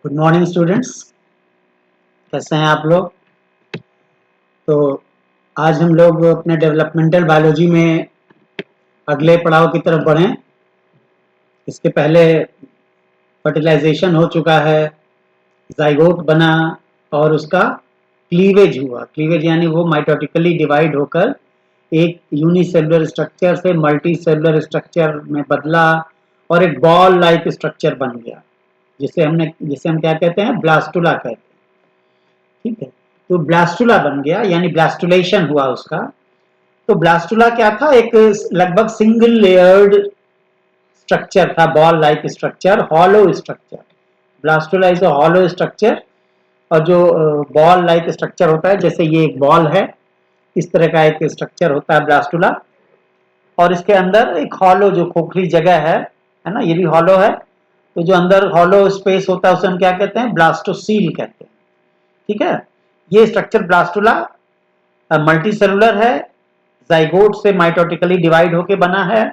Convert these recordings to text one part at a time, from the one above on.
Good morning students, कैसे हैं आप लोग। तो आज हम लोग अपने डेवलपमेंटल बायोलॉजी में अगले पड़ाव की तरफ बढ़ें। इसके पहले फर्टिलाइजेशन हो चुका है, जाइगोट बना और उसका क्लीवेज हुआ। क्लीवेज यानी वो माइटोटिकली डिवाइड होकर एक यूनिसेलुलर स्ट्रक्चर से मल्टी सेलुलर स्ट्रक्चर में बदला और एक बॉल लाइक स्ट्रक्चर बन गया, जिसे हम क्या कहते हैं, ब्लास्टुला कहते हैं। ठीक है, तो ब्लास्टुला बन गया यानी ब्लास्टुलेशन हुआ उसका। तो ब्लास्टुला क्या था, एक लगभग सिंगल लेयर्ड स्ट्रक्चर था, ball like structure, hollow structure. Blastula is a hollow structure, और जो बॉल लाइक स्ट्रक्चर होता है, जैसे ये एक बॉल है, इस तरह का एक स्ट्रक्चर होता है ब्लास्टुला। और इसके अंदर एक हॉलो जो खोखली जगह है ना, ये भी हॉलो है। तो जो अंदर हॉलो स्पेस होता है उसे हम क्या कहते हैं, ब्लास्टोसील कहते हैं। ठीक है, ये स्ट्रक्चर ब्लास्टुला मल्टी सेलुलर है, जाइगोट से माइटोटिकली डिवाइड होके बना है।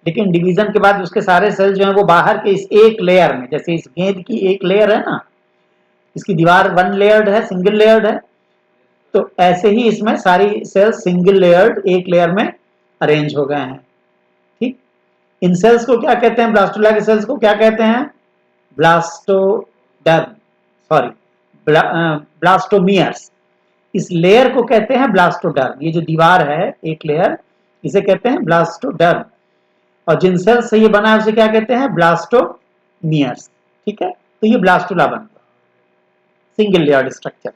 लेकिन डिवीजन के बाद उसके सारे सेल जो है वो बाहर के इस एक लेयर में, जैसे इस गेंद की एक लेयर है ना, इसकी दीवार वन लेयर्ड है, सिंगल लेयर्ड है, तो ऐसे ही इसमें सारी सेल सिंगल लेयर्ड एक लेयर में अरेंज हो गए हैं। ठीक, इन सेल्स को क्या कहते हैं, ब्लास्टुला के सेल्स को क्या कहते हैं, ब्लास्टोडर्म, सॉरी ब्लास्टोमियर्स। इस लेयर को कहते हैं ब्लास्टोडर्म। ये जो दीवार है एक लेयर, इसे कहते हैं ब्लास्टोडर्म। और जिन सेल्स से ये बना है उसे क्या कहते हैं, ब्लास्टोमियर्स। ठीक है, तो ये ब्लास्टुला बन गया, सिंगल लेयर्ड स्ट्रक्चर।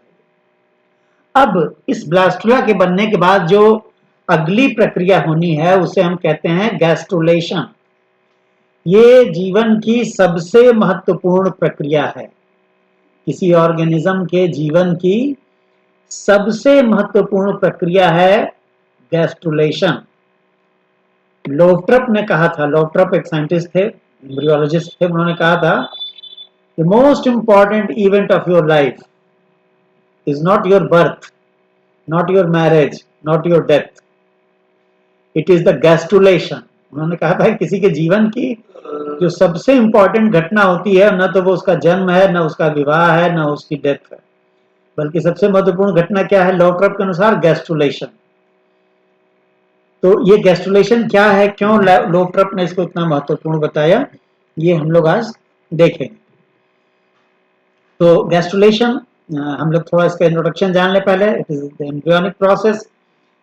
अब इस ब्लास्टुला के बनने के बाद जो अगली प्रक्रिया होनी है उसे हम कहते हैं गैस्ट्रुलेशन। ये जीवन की सबसे महत्वपूर्ण प्रक्रिया है, किसी ऑर्गेनिज्म के जीवन की सबसे महत्वपूर्ण प्रक्रिया है गैस्ट्रुलेशन। लोवट्रप ने कहा था, लोवट्रप एक साइंटिस्ट थे, एम्ब्रियोलॉजिस्ट थे, उन्होंने कहा था, the most important event of your life is not your birth, not your marriage, not your death, it is the gastrulation. उन्होंने कहा था किसी के जीवन की जो सबसे इंपॉर्टेंट घटना होती है, न तो वो उसका जन्म है, न उसका विवाह है, न उसकी डेथ है, बल्कि सबसे महत्वपूर्ण घटना क्या है, लोवट्रप के अनुसार गैस्ट्रुलेशन। तो ये गैस्ट्रुलेशन क्या है, क्यों लोवट्रप ने इसको इतना महत्वपूर्ण बताया, ये हम लोग आज देखेंगे। तो गैस्ट्रुलेशन, हम लोग थोड़ा इसका इंट्रोडक्शन जान ले पहले। It is the embryonic process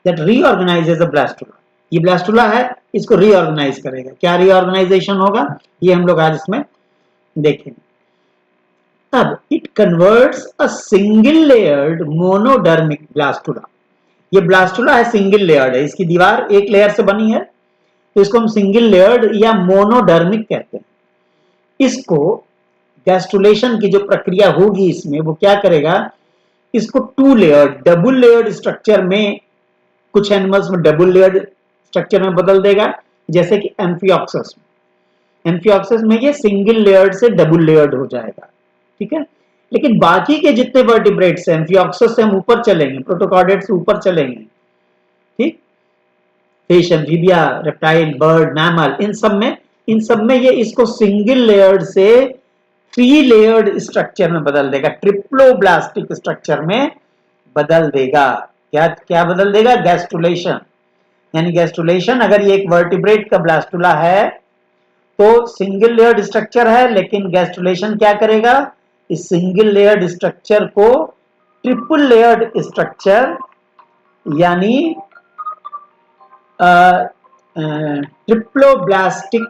that reorganizes a blastula. ये ब्लास्टुला है, इसको रीऑर्गेनाइज करेगा। क्या रीऑर्गेनाइजेशन होगा, ये हम लोग आज इसमें देखेंगे। अब it converts a single layered monodermic blastula. ये ब्लास्टुला है, सिंगल लेयर्ड है, इसकी दीवार एक लेयर से बनी है, तो इसको हम सिंगल लेयर्ड या मोनोडर्मिक कहते हैं। इसको गैस्ट्रुलेशन की जो प्रक्रिया होगी इसमें, वो क्या करेगा, इसको to layered double layered structure में, कुछ एनिमल्स में डबल लेयर्ड स्ट्रक्चर में बदल देगा, जैसे कि एम्फिऑक्सस में। एम्फिऑक्सस में ये सिंगल लेयर्ड से डबल लेयर्ड हो जाएगा। ठीक है, लेकिन बाकी के जितने वर्टिब्रेट्स हैं, एम्फिऑक्सस से हम ऊपर चलेंगे, प्रोटोकॉर्डेट से ऊपर चलेंगे, ठीक, fish, amphibia, reptile, bird, mammal, इन सब में ये इसको सिंगल लेयर्ड से थ्री लेयर्ड स्ट्रक्चर में बदल देगा, ट्रिप्लोब्लास्टिक स्ट्रक्चर में बदल देगा। क्या क्या बदल देगा, गैस्ट्रुलेशन। यानी गैस्ट्रुलेशन, अगर ये एक वर्टिब्रेट का ब्लास्टुला है तो सिंगल लेयर्ड स्ट्रक्चर है, लेकिन गैस्ट्रुलेशन क्या करेगा, इस सिंगल लेयर्ड स्ट्रक्चर को ट्रिपल लेयर्ड स्ट्रक्चर यानी ट्रिप्लोब्लास्टिक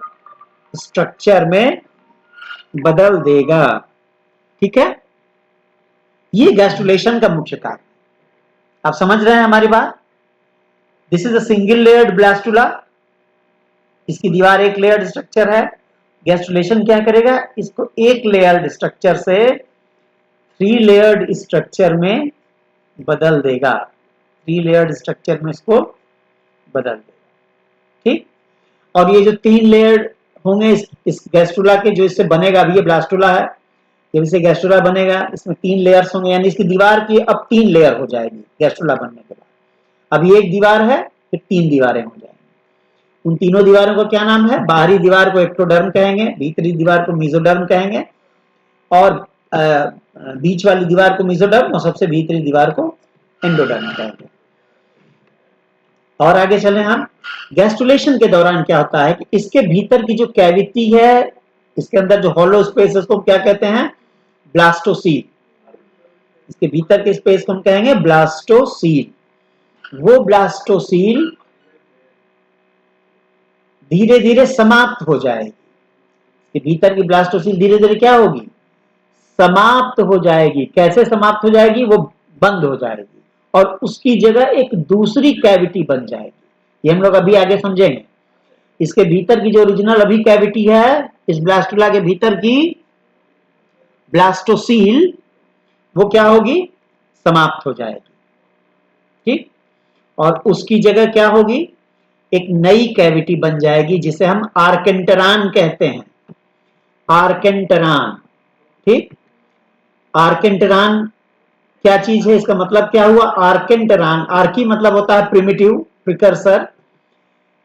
स्ट्रक्चर में बदल देगा। ठीक है, ये गैस्ट्रुलेशन का मुख्य कार्य। आप समझ रहे हैं हमारी बात। This is a single layered blastula, इसकी दीवार एक लेयर्ड स्ट्रक्चर है। गैस्ट्रुलेशन क्या करेगा, इसको एक लेयर्ड स्ट्रक्चर से थ्री लेयर्ड स्ट्रक्चर में बदल देगा, थ्री लेयर्ड स्ट्रक्चर में इसको बदल देगा। ठीक, और ये जो तीन लेयर होंगे इस गैस्ट्रुला के, जो इससे बनेगा, अभी ये ब्लास्टुला है, जब इसे गैस्ट्रुला बनेगा इसमें तीन लेयर्स होंगे, यानी इसकी दीवार की अब तीन लेयर हो जाएगी गैस्ट्रुला बनने के बाद। अभी एक दीवार है, फिर तीन दीवारें हो जाएंगी। उन तीनों दीवारों का क्या नाम है, बाहरी दीवार को एक्टोडर्म कहेंगे, भीतरी दीवार को मेसोडर्म कहेंगे, और बीच वाली दीवार को मेसोडर्म और सबसे भीतरी दीवार को एंडोडर्म कहते हैं। और आगे चलें हम, गैस्ट्रुलेशन के दौरान क्या होता है कि इसके भीतर की जो कैविटी है, इसके अंदर जो हॉलो स्पेस है उसको क्या कहते हैं, ब्लास्टोसील। इसके भीतर के स्पेस को हम कहेंगे ब्लास्टोसील। वो ब्लास्टोसील धीरे धीरे समाप्त हो जाएगी। इसके भीतर की ब्लास्टोसील धीरे धीरे क्या होगी, समाप्त हो जाएगी। कैसे समाप्त हो जाएगी, वो बंद हो जाएगी और उसकी जगह एक दूसरी कैविटी बन जाएगी। ये हम लोग अभी आगे समझेंगे। इसके भीतर की जो ओरिजिनल अभी कैविटी है, इस ब्लास्टुला के भीतर की ब्लास्टोसील, वो क्या होगी, समाप्त हो जाएगी। ठीक, और उसकी जगह क्या होगी, एक नई कैविटी बन जाएगी जिसे हम आर्केंटरान कहते हैं। आर्केंटरान, ठीक। आर्केंटरान क्या चीज है, इसका मतलब क्या हुआ, आर्केंटरान, आर्की मतलब होता है प्रिमिटिव, प्रिकर्सर।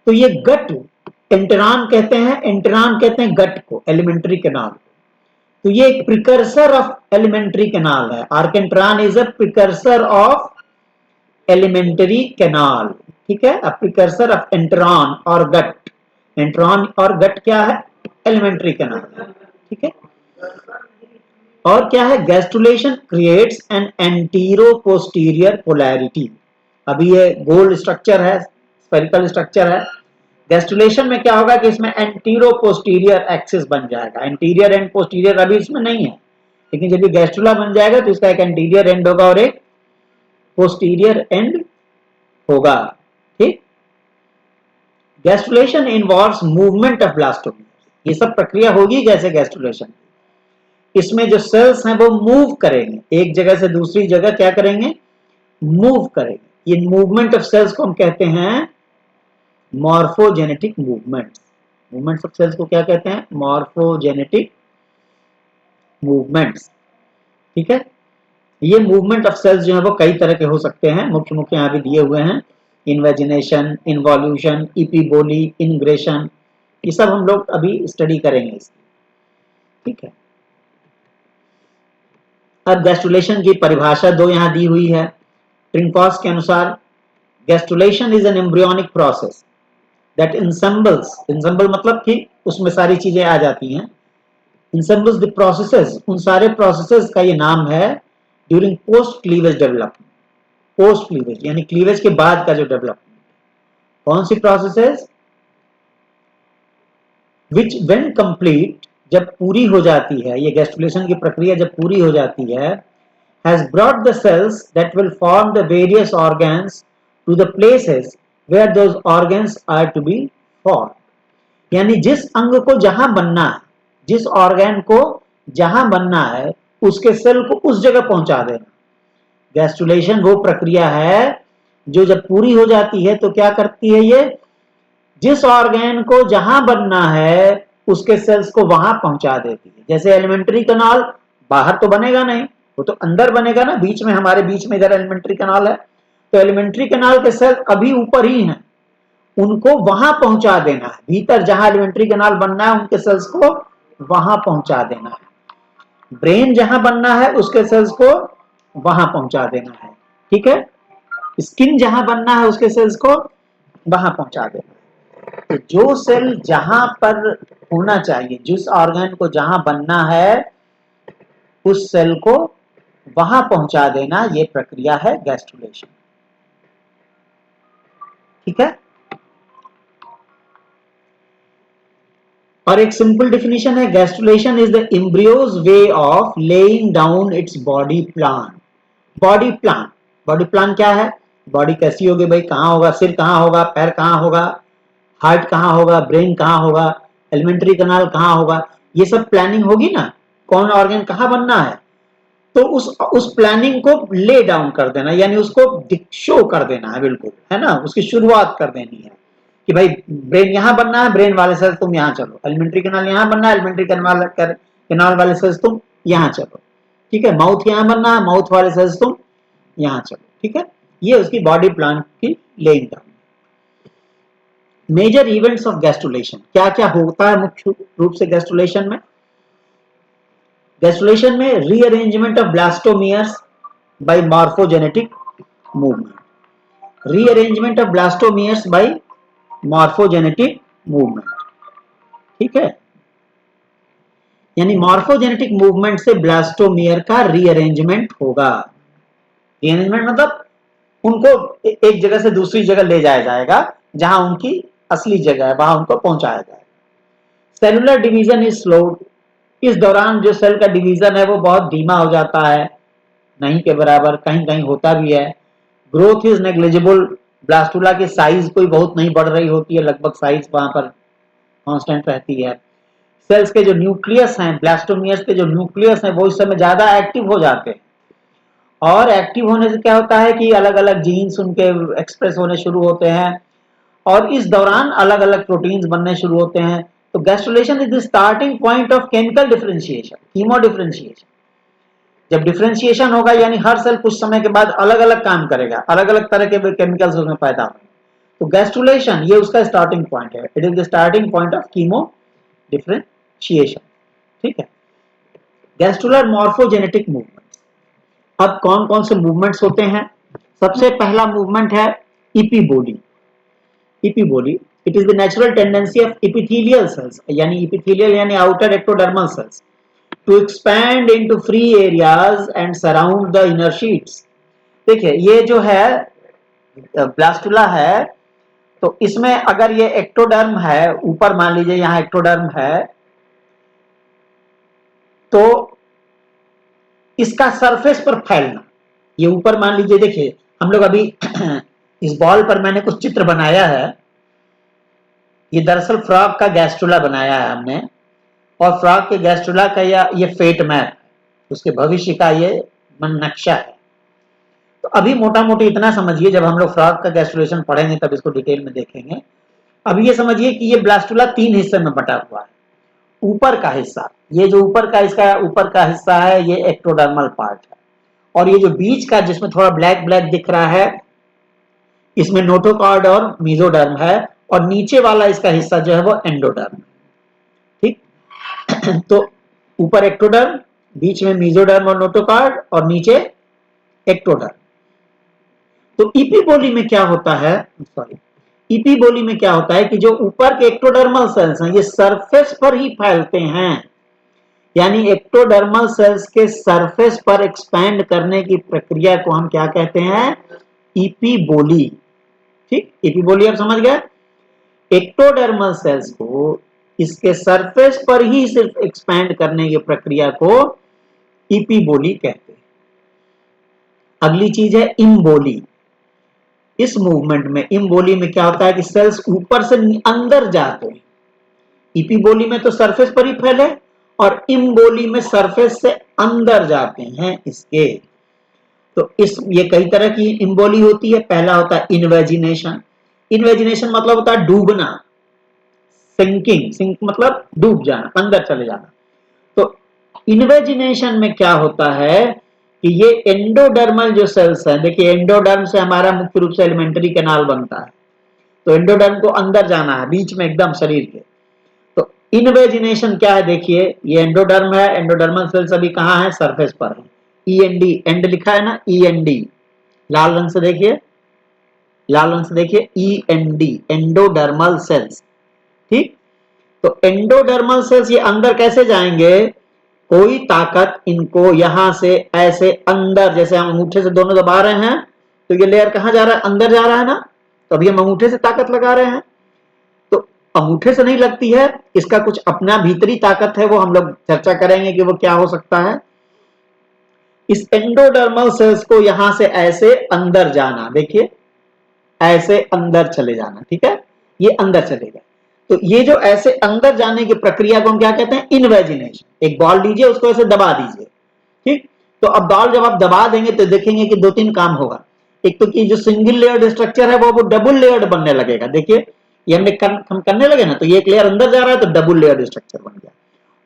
तो ये गट एंटरान कहते हैं, एंटरान कहते हैं गट को, एलिमेंट्री कैनाल। तो ये एक प्रिकर्सर ऑफ एलिमेंट्री कैनाल है। Archenteron is a precursor of alimentary canal, ठीक है, अ प्रिकर्सर ऑफ एंटरॉन और गट। एंटरॉन और गट क्या है, एलिमेंट्री कैनाल, ठीक है। और क्या है, gastrulation creates an antero posterior polarity. अभी ये गोल स्ट्रक्चर है, स्फेरिकल स्ट्रक्चर है। गैस्ट्रुलेशन में क्या होगा कि इसमें एंटीरो पोस्टीरियर एक्सिस बन जाएगा। एंटीरियर एंड पोस्टीरियर अभी इसमें नहीं है, लेकिन जब ये गैस्ट्रुला बन जाएगा तो इसका एक एंटीरियर एंड होगा और एक पोस्टीरियर एंड होगा, ठीक। Gastrulation involves movement of blastomeres. ये सब प्रक्रिया होगी कैसे गैस्ट्रुलेशन, इसमें जो सेल्स हैं वो मूव करेंगे, एक जगह से दूसरी जगह क्या करेंगे, मूव करेंगे। ये मूवमेंट ऑफ सेल्स को हम कहते हैं morphogenetic movements. Movements of cells को क्या कहते हैं, मॉर्फोजेनेटिक मूवमेंट्स, ठीक है। ये मूवमेंट ऑफ सेल्स जो है वो कई तरह के हो सकते हैं, मुख्य मुख्य यहाँ भी दिए हुए हैं, इन्वेजिनेशन, इन्वॉल्यूशन, इपीबोली, इनग्रेशन, ये सब हम लोग अभी स्टडी करेंगे इसकी, ठीक है। अब गैस्ट्रुलेशन की परिभाषा दो यहाँ दी हुई है ट्रिंकॉस के अनुसार। Gastrulation is an embryonic process that ensembles, ensemble मतलब कि उसमें सारी चीजें आ जाती हैं, इंसेंबल्स द प्रोसेसेस, उन सारे प्रोसेसेस का ये नाम है during post cleavage development. Post cleavage यानी क्लीवेज के बाद का जो डेवलपमेंट, कौन सी प्रोसेसेस, विच व्हेन कंप्लीट, जब पूरी हो जाती है, ये गैस्ट्रुलेशन की प्रक्रिया जब पूरी हो जाती है, has brought the cells that will form the various organs to the places where those organs are to be formed। यानी जिस अंग को जहां बनना है, जिस ऑर्गन को जहां बनना है, उसके सेल को उस जगह पहुंचा देना। गैस्ट्रुलेशन वो प्रक्रिया है जो जब पूरी हो जाती है तो क्या करती है, ये जिस ऑर्गन को जहां बनना है उसके सेल्स को वहां पहुंचा देती है। जैसे एलिमेंट्री कैनाल बाहर तो बनेगा नहीं, वो तो अंदर बनेगा ना, बीच में, हमारे बीच में इधर एलिमेंट्री कैनाल है, तो एलिमेंट्री कैनाल के सेल अभी ऊपर ही हैं, उनको वहां पहुंचा देना है। भीतर जहां एलिमेंट्री कैनाल बनना है उनके सेल्स को वहां पहुंचा देना है। ब्रेन जहां बनना है उसके सेल्स को वहां पहुंचा देना है, ठीक है। स्किन जहां बनना है उसके सेल्स को वहां पहुंचा देना है। तो जो सेल जहां पर होना चाहिए, जिस ऑर्गन को जहां बनना है, उस सेल को वहां पहुंचा देना, ये प्रक्रिया है गैस्ट्रुलेशन, ठीक है। और एक सिंपल डेफिनेशन है, gastrulation is the embryos way of laying down its body plan. Body plan, body plan क्या है, बॉडी कैसी होगी भाई, कहां होगा, सिर कहां होगा, पैर कहां होगा, हार्ट कहां होगा, ब्रेन कहां होगा, एलिमेंट्री कैनाल कहां होगा, ये सब प्लानिंग होगी ना, कौन ऑर्गन कहां बनना है, तो उस प्लानिंग को ले डाउन कर देना, यानी उसको शो कर देना है, बिल्कुल, है ना, उसकी शुरुआत कर देनी है कि भाई ब्रेन यहां बनना है, ब्रेन वाले सेल्स तुम यहां चलो, एलिमेंट्री कैनाल यहां बनना है, एलिमेंट्री कैनाल वाले सेल्स तुम यहां चलो, ठीक है। माउथ यहां बनना है, माउथ वाले सेल्स तुम यहां चलो, ठीक है। ये उसकी बॉडी प्लान की laying down. Major events of gastrulation, क्या क्या होता है मुख्य रूप से गैस्ट्रुलेशन में। गैस्ट्रुलेशन में rearrangement of blastomeres by morphogenetic movement, rearrangement of blastomeres by morphogenetic movement, ठीक है। यानी मॉर्फोजेनेटिक मूवमेंट से ब्लास्टोमियर का रीअरेंजमेंट होगा। रीअरेंजमेंट मतलब उनको एक जगह से दूसरी जगह ले जाया जाएगा, जहां उनकी असली जगह है वहां उनको पहुंचाया जाएगा। सेलुलर डिवीजन इज स्लोड, इस दौरान जो सेल का डिवीजन है वो बहुत धीमा हो जाता है, नहीं के बराबर, कहीं कहीं होता भी है। ग्रोथ इज नेग्लिजिबल, ब्लास्टुला की साइज कोई बहुत नहीं बढ़ रही होती है, लगभग साइज वहां पर कांस्टेंट रहती है। सेल्स के जो न्यूक्लियस हैं, ब्लास्टोमियर्स के जो न्यूक्लियस हैं, वो इस समय ज्यादा एक्टिव हो जाते हैं, और एक्टिव होने से क्या होता है कि अलग अलग जीन्स उनके एक्सप्रेस होने शुरू होते हैं, और इस दौरान अलग अलग प्रोटीन्स बनने शुरू होते हैं। तो gastrulation is the starting point of chemical differentiation, chemo differentiation. जब डिफरेंशिएशन होगा यानी हर सेल कुछ समय के बाद अलग अलग काम करेगा, अलग अलग तरह के केमिकल्स उसमें पैदा होंगे। तो गैस्ट्रुलेशन ये उसका स्टार्टिंग पॉइंट है, it is the starting point of chemo differentiation, ठीक है। गैस्ट्रुलर मॉर्फोजेनेटिक मूवमेंट, अब कौन कौन से मूवमेंट्स होते हैं? सबसे पहला मूवमेंट है epiboly. Epiboly, it is the natural tendency of epithelial cells, यानी इपिथेलियल यानी outer ectodermal cells, to expand into free areas and surround the inner sheets. देखिए ये जो है ब्लास्टुला है, तो इसमें अगर ये एक्टोडर्म है, ऊपर मान लीजिए यहां एक्टोडर्म है, तो इसका सरफेस पर फैलना, ये ऊपर मान लीजिए, देखिए हम लोग अभी इस बॉल पर मैंने कुछ चित्र बनाया है, ये दरअसल फ्रॉग का गैस्ट्रुला बनाया है हमने, और फ्रॉग के गैस्ट्रुला का ये फेट मैप, उसके भविष्य का ये मन नक्शा है। तो अभी मोटा मोटी इतना समझिए, जब हम लोग फ्रॉग का गैस्ट्रुलेशन पढ़ेंगे तब इसको डिटेल में देखेंगे। अभी ये समझिए कि ये ब्लास्टुला 3 हिस्से में बटा हुआ है। ऊपर का हिस्सा, ये जो ऊपर का इसका ऊपर का हिस्सा है, ये एक्टोडर्मल पार्ट है, और ये जो बीच का जिसमें थोड़ा ब्लैक ब्लैक दिख रहा है, इसमें नोटोकॉर्ड और मीजोडर्म है, और नीचे वाला इसका हिस्सा जो है वो एंडोडर्म, ठीक। तो ऊपर एक्टोडर्म, बीच में मीजोडर्म और नोटोकॉर्ड, और नीचे एक्टोडर्म। तो इपीबोली में क्या होता है, सॉरी, इपीबोली में क्या होता है कि जो ऊपर के एक्टोडर्मल सेल्स हैं ये सरफेस पर ही फैलते हैं, यानी एक्टोडर्मल सेल्स के सरफेस पर एक्सपैंड करने की प्रक्रिया को हम क्या कहते हैं? इपीबोली, ठीक। इपीबोली आप समझ गए? एक्टोडर्मल सेल्स को इसके सरफेस पर ही सिर्फ एक्सपैंड करने की प्रक्रिया को इपीबोली कहते हैं। अगली चीज है इम्बोली। इस मूवमेंट में, इम्बोली में क्या होता है कि सेल्स ऊपर से अंदर जाते हैं। इपीबोली में तो सरफेस पर ही फैले, और इम्बोली में सरफेस से अंदर जाते हैं इसके। तो ये कई तरह की इम्बोली होती है। पहला होता है इनवेजिनेशन। इनवेजिनेशन मतलब होता है डूबना, सिंकिंग, सिंक मतलब डूब जाना, अंदर चले जाना। तो इनवेजिनेशन में क्या होता है कि ये एंडोडर्मल जो सेल्स हैं, देखिए एंडोडर्म से हमारा मुख्य रूप से एलिमेंट्री कैनाल बनता है, तो एंडोडर्म को अंदर जाना है, बीच में एकदम शरीर के। तो इनवेजिनेशन क्या है? देखिए ये एंडोडर्म है, एंडोडर्मल सेल्स अभी कहाँ है? सरफेस पर है। ईएनडी, एंड लिखा है ना, ईएनडी, लाल रंग से देखिए, लाल रंग से देखिए, ईएनडी, एंडोडर्मल सेल्स, ठीक। तो एंडोडर्मल सेल्स ये अंदर कैसे जाएंगे? कोई ताकत इनको यहां से ऐसे अंदर, जैसे हम अंगूठे से दोनों दबा रहे हैं, तो ये लेयर कहां जा रहा है? अंदर जा रहा है ना। तो अभी हम अंगूठे से ताकत लगा रहे हैं, तो अंगूठे से नहीं लगती है, इसका कुछ अपना भीतरी ताकत है, वो हम लोग चर्चा करेंगे कि वो क्या हो सकता है। इस एंडोडर्मल सेल्स को यहां से ऐसे अंदर जाना, देखिए ऐसे अंदर चले जाना, ठीक है, ये अंदर चलेगा। तो ये जो ऐसे अंदर जाने की प्रक्रिया को हम क्या कहते हैं? इनवेजिनेशन। एक बॉल लीजिए, उसको ऐसे दबा दीजिए, ठीक। तो अब बॉल जब आप दबा देंगे तो देखेंगे कि 2-3 काम होगा। एक तो कि जो सिंगल लेयर्ड स्ट्रक्चर है वो डबल लेयर्ड बनने लगेगा। देखिए ये हम करने लगे ना, तो ये एक लेयर अंदर जा रहा है तो डबल लेयर्ड स्ट्रक्चर बन गया।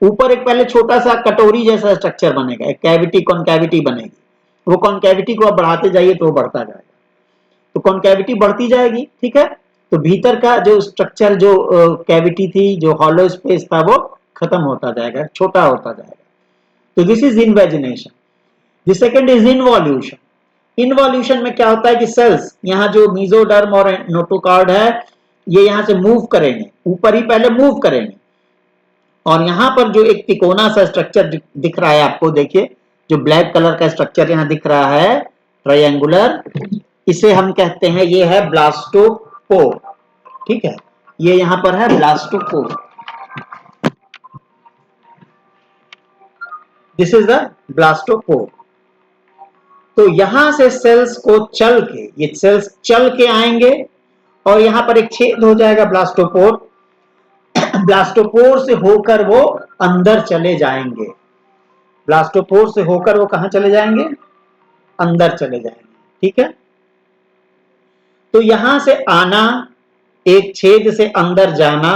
ऊपर एक पहले छोटा सा कटोरी जैसा स्ट्रक्चर बनेगा, एक कैविटी, कॉनकैविटी बनेगी। वो कॉनकैविटी को आप बढ़ाते जाइए तो वो बढ़ता जाएगा, तो कॉनकैविटी बढ़ती जाएगी, ठीक है। तो भीतर का जो स्ट्रक्चर, जो कैविटी थी, जो हॉलो स्पेस था, वो खत्म होता जाएगा, छोटा होता जाएगा। So this is invagination. The second is involution. Involution में क्या होता है कि सेल्स यहाँ जो मेसोडर्म और नोटोकॉर्ड है ये यहाँ से मूव करेंगे, ऊपर ही पहले मूव करेंगे, और यहाँ पर जो एक तिकोना सा स्ट्रक्चर दिख रहा है आपको, देखिए जो ब्लैक कलर का स्ट्रक्चर यहाँ दिख रहा है ट्रायंगुलर, इसे हम कहते हैं ये है ब्लास्टोपोर। ठीक है, ये यहाँ पर है blastopore. This is the blastopore. तो यहां से सेल्स को चल के, ये सेल्स चल के आएंगे और यहां पर एक छेद हो जाएगा ब्लास्टोपोर। ब्लास्टोपोर से होकर वो अंदर चले जाएंगे। ब्लास्टोपोर से होकर वो कहां चले जाएंगे? अंदर चले जाएंगे। ठीक है, तो यहां से आना, एक छेद से अंदर जाना,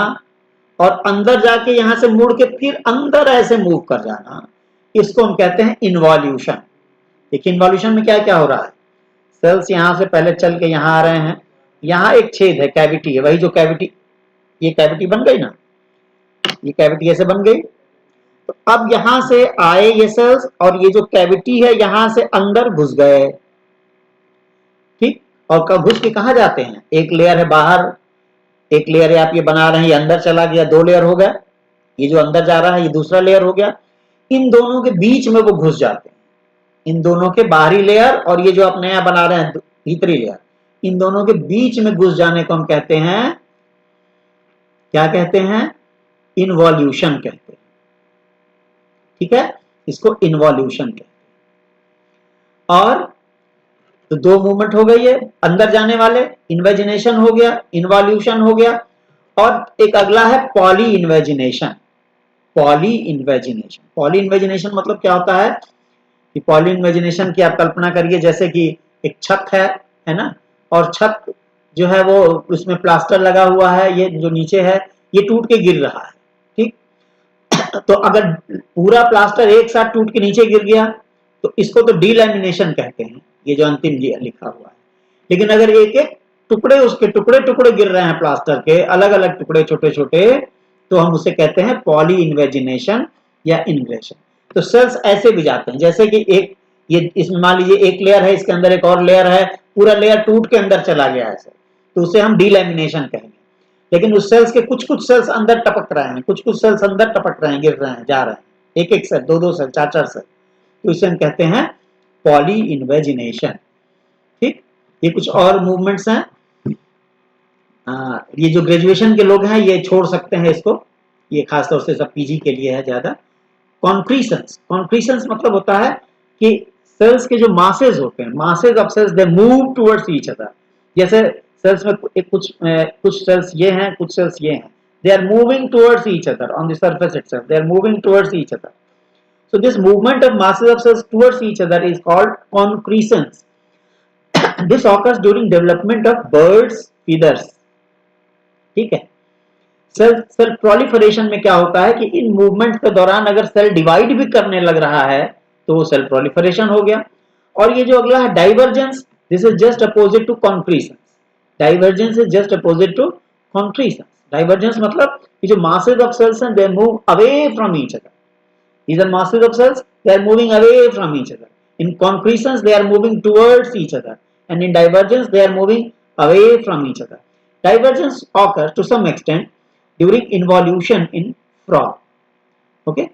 और अंदर जाके यहां से मुड़ के फिर अंदर ऐसे मूव कर जाना, इसको हम कहते हैं इन्वॉल्यूशन। देखिए इन्वॉल्यूशन में क्या क्या हो रहा है, सेल्स यहां से पहले चल के यहां आ रहे हैं, यहां एक छेद है, कैविटी है, वही जो कैविटी, ये कैविटी बन गई ना, ये कैविटी ऐसे बन गई। तो अब यहां से आए ये सेल्स और ये जो कैविटी है यहां से अंदर घुस गए। ठीक, और कब घुस के कहां जाते हैं? एक लेयर है बाहर, एक लेयर है आप ये बना रहे हैं, ये अंदर चला गया, दो लेयर हो गया। ये जो अंदर जा रहा है ये दूसरा लेयर हो गया। इन दोनों के बीच में वो घुस जाते हैं, इन दोनों के बाहरी लेयर और ये जो आप नया बना रहे हैं भीतरी लेयर, इन दोनों के बीच में घुस जाने को हम कहते हैं, क्या कहते हैं? इन्वॉल्यूशन कहते हैं। ठीक है, इसको इन्वॉल्यूशन कहते हैं। और तो दो मूवमेंट हो गई है, अंदर जाने वाले, इन्वेजिनेशन हो गया, इन्वॉल्यूशन हो गया, और एक अगला है poly invagination. Poly invagination, poly invagination मतलब क्या होता है कि पॉली इन्वेजिनेशन की आप कल्पना करिए जैसे कि एक छत है ना, और छत जो है वो उसमें प्लास्टर लगा हुआ है, ये जो नीचे है ये टूट के गिर रहा है। ठीक, तो अगर पूरा प्लास्टर एक साथ टूट के नीचे गिर गया तो इसको तो डीलैमिनेशन कहते हैं, ये जो अंतिम लिखा हुआ है। लेकिन अगर एक एक टुकड़े, उसके टुकड़े टुकड़े गिर रहे हैं प्लास्टर के, अलग अलग टुकड़े छोटे छोटे, तो हम उसे कहते हैं पॉली इन्वेजिनेशन या इन्वेशन। तो सेल्स ऐसे भी जाते हैं, जैसे कि एक ये इसमें मान लीजिए एक लेयर है, इसके अंदर एक और लेयर है, पूरा लेयर टूट के अंदर चला गया ऐसे, तो उसे हम डीलैमिनेशन कहेंगे। लेकिन उस सेल्स के कुछ कुछ सेल्स अंदर टपक रहे हैं, कुछ कुछ सेल्स अंदर टपक रहे हैं, गिर रहे हैं, जा रहे हैं, एक एक सेल, दो दो सेल, चार चार सेल, तो इसे हम कहते हैं पॉली इन्वेजिनेशन। ठीक, ये कुछ और मूवमेंट्स हैं। ये जो ग्रेजुएशन के लोग हैं ये छोड़ सकते हैं इसको, ये खासतौर से सब पीजी के लिए है ज्यादा। कॉन्क्रीशंस, कॉन्क्रीशंस मतलब होता है कि सेल्स के जो मासेस होते हैं, masses of cells, they move towards each other. जैसे सेल्स में कुछ सेल्स ये हैं, कुछ सेल्स ये हैं, they are moving towards each other on the surface itself, they are moving towards each other. So this movement of masses of cells towards each other is called concrescence. This occurs during development of birds' feathers. ठीक है, cell proliferation में क्या होता है कि in movement के दौरान अगर सेल डिवाइड भी करने लग रहा है तो वो सेल प्रोलिफरेशन हो गया। और ये जो अगला है divergence, this is just opposite to concrescence. Divergence is just opposite to concrescence. Divergence मतलब कि जो मासेस ऑफ सेल्स हैं they move away from each other. These are masses of cells, they are moving away from each other. In concrescence, they are moving towards each other. And in divergence, they are moving away from each other. Divergence occurs to some extent during involution in frog. Okay?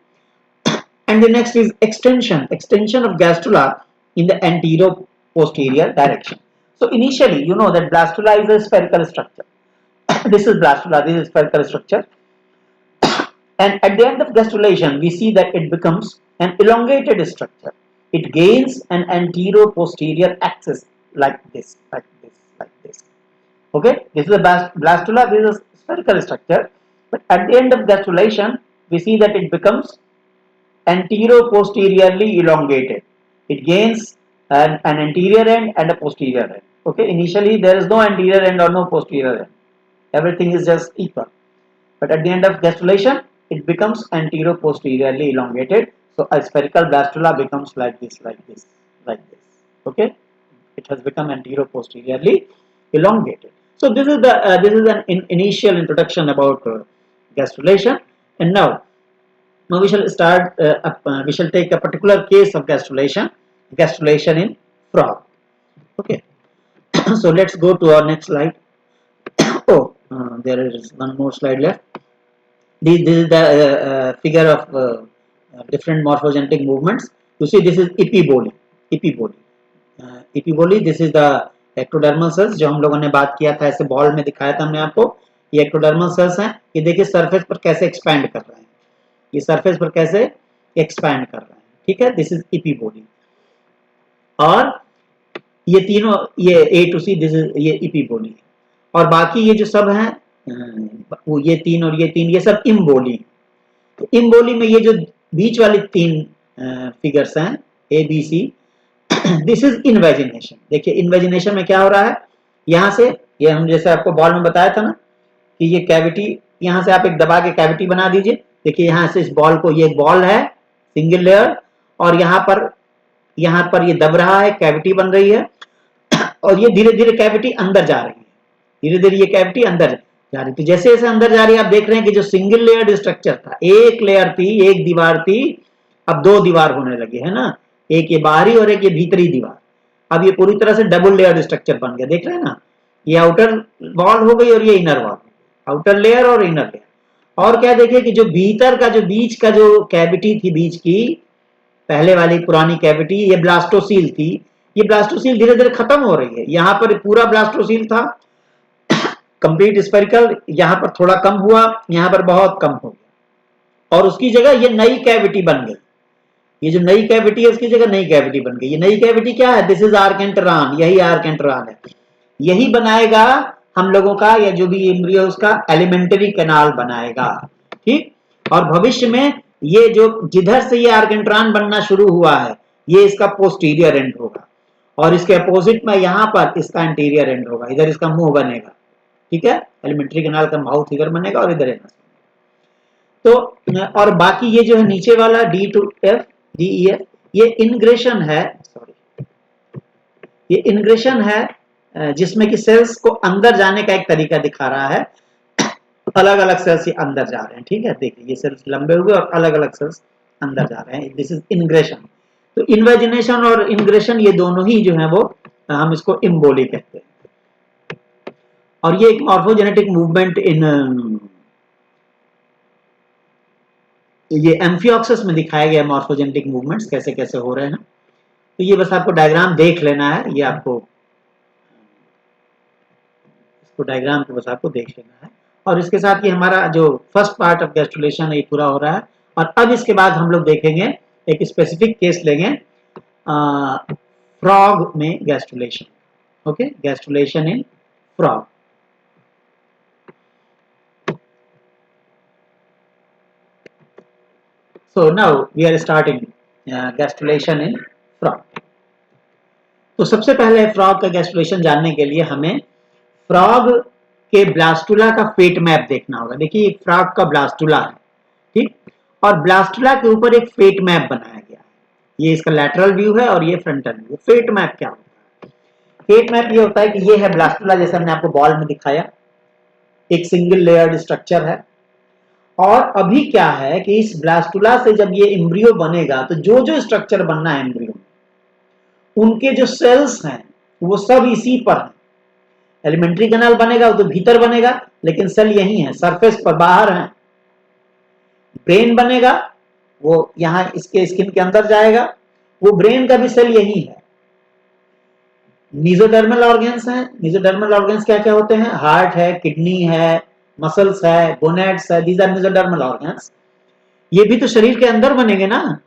And the next is extension. Extension of gastrula in the anterior-posterior direction. So initially, you know that blastula is a spherical structure. This is blastula, this is spherical structure. And at the end of gastrulation, we see that it becomes an elongated structure. It gains an anterior-posterior axis like this, like this, like this. Okay, this is a blastula. This is a spherical structure. But at the end of gastrulation, we see that it becomes anterior-posteriorly elongated. It gains an anterior end and a posterior end. Okay, initially there is no anterior end or no posterior end. Everything is just equal. But at the end of gastrulation, it becomes anterior-posteriorly elongated. So a spherical blastula becomes like this, like this, like this. Okay, it has become anterior-posteriorly elongated. So this is an initial introduction about gastrulation. And now Now we shall start. We shall take a particular case of gastrulation in frog. Okay. So let's go to our next slide. Oh, there is one more slide left. This is the figure of different morphogenetic movements. You see, this is epiboly. Epiboly. This is the ectodermal cells जो हम लोगों ने बात किया था, ऐसे ball में दिखाया था हमने आपको. ये ectodermal cells हैं. ये देखिए सरफेस पर कैसे एक्सपैंड कर रहे हैं. ये सरफेस पर कैसे एक्सपैंड कर रहे हैं. ठीक है, दिस इज epiboly. और ये तीनों, ये A to C, this is ये epiboly. और बाकी ये जो सब हैं, वो ये तीन और ये तीन, ये सब इम्बोली. तो इम्बोली में ये जो बीच वाली तीन फिगर्स हैं A B C, this is invagination. देखिए इन्वेजिनेशन में क्या हो रहा है, यहाँ से ये हम जैसे आपको बॉल में बताया था ना कि ये कैविटी, यहाँ से आप एक दबा के कैविटी बना दीजिए. देखिए यहाँ से इस बॉल को, ये बॉल है सिंगल लेयर, और यहाँ पर ये दब रहा है, कैविटी बन रही है, और ये धीरे धीरे कैविटी अंदर जा रही है. धीरे धीरे ये कैविटी अंदर जा रही थी. जैसे जैसे अंदर जा रही है आप देख रहे हैं कि जो सिंगल लेयर्ड स्ट्रक्चर था, एक लेयर थी, एक दीवार थी, अब दो दीवार होने लगे, है ना. एक ये बाहरी और एक ये भीतरी दीवार. अब ये पूरी तरह से डबल लेयर्ड स्ट्रक्चर बन गया. देख रहे हैं ना, ये आउटर वॉल हो गई और ये इनर वॉल, आउटर लेयर और इनर लेयर. और क्या देखिए कि जो भीतर का, जो बीच का जो कैविटी थी, बीच की पहले वाली पुरानी कैविटी, ये ब्लास्टोसील थी. ये ब्लास्टोसील धीरे धीरे खत्म हो रही है. यहाँ पर पूरा ब्लास्टोसील था कंप्लीट स्फेरिकल, यहाँ पर थोड़ा कम हुआ, यहाँ पर बहुत कम हो गया, और उसकी जगह ये नई कैविटी बन गई. ये जो नई कैविटी है उसकी जगह नई कैविटी बन गई. ये नई कैविटी क्या है, दिस इज आर्केंटरान. यही आर्केंटरान है. यही बनाएगा हम लोगों का, या जो भी एम्ब्रियो उसका एलिमेंट्री कैनाल बनाएगा. ठीक. और भविष्य में ये जो जिधर से ये आर्केंटरान बनना शुरू हुआ है, ये इसका पोस्टीरियर एंड होगा, और इसके अपोजिट में यहाँ पर इसका एंटीरियर एंड होगा. इधर इसका मुंह बनेगा. ठीक है, एलिमेंट्री कैनाल का माउथ इधर बनेगा और इधर एनस. तो और बाकी ये जो है नीचे वाला D to F, D E F, ये इनग्रेशन है. सॉरी, ये इनग्रेशन है जिसमें कि सेल्स को अंदर जाने का एक तरीका दिखा रहा है. अलग अलग सेल्स ये अंदर जा रहे हैं. ठीक है, देखिए ये सेल्स लंबे हुए और अलग अलग सेल्स अंदर जा रहे हैं. This is इनग्रेशन. तो इन्वेजिनेशन और इनग्रेशन ये दोनों ही जो है वो हम इसको इम्बोली कहते हैं. और ये एक मॉर्फोजेनेटिक मूवमेंट इन ये एम्फियोक्सिस में दिखाया गया मॉर्फोजेनेटिक मूवमेंट्स कैसे कैसे हो रहे हैं. तो ये बस आपको डायग्राम देख लेना है. ये आपको इसको डायग्राम को बस आपको देख लेना है. और इसके साथ ये हमारा जो फर्स्ट पार्ट ऑफ गैस्ट्रुलेशन है ये पूरा हो रहा है. और अब इसके बाद हम लोग देखेंगे, एक स्पेसिफिक केस लेंगे फ्रॉग में gastrulation. Okay, gastrulation in frog. So now we are starting gastrulation in frog. तो सबसे पहले फ्रॉग का गैस्ट्रुलेशन जानने के लिए हमें फ्रॉग के ब्लास्टुला का फेट मैप देखना होगा. देखिए एक फ्रॉग का ब्लास्टुला है. ठीक. और ब्लास्टुला के ऊपर एक फेट मैप बनाया गया है. ये इसका लैटरल व्यू है और ये फ्रंटल व्यू. फेट मैप क्या होता है? फेट मैप ये होता है कि ये है ब्लास्टुला, जैसे हमने आपको बॉल में दिखाया, एक सिंगल लेयर्ड स्ट्रक्चर है. और अभी क्या है कि इस ब्लास्टुला से जब ये एम्ब्रियो बनेगा तो जो जो स्ट्रक्चर बनना है एम्ब्रियो, उनके जो सेल्स हैं वो सब इसी पर है. एलिमेंट्री कैनाल बनेगा वो तो भीतर बनेगा, लेकिन सेल यही है, सरफेस पर, बाहर है. ब्रेन बनेगा वो यहाँ इसके स्किन के अंदर जाएगा, वो ब्रेन का भी सेल यही है. मीजोडर्मल ऑर्गन्स हैं. मीजोडर्मल ऑर्गन्स क्या क्या होते हैं? हार्ट है, किडनी है, मसल्स है, गोनेड्स है. These are mesodermal organs. ये भी तो शरीर के अंदर बनेंगे ना.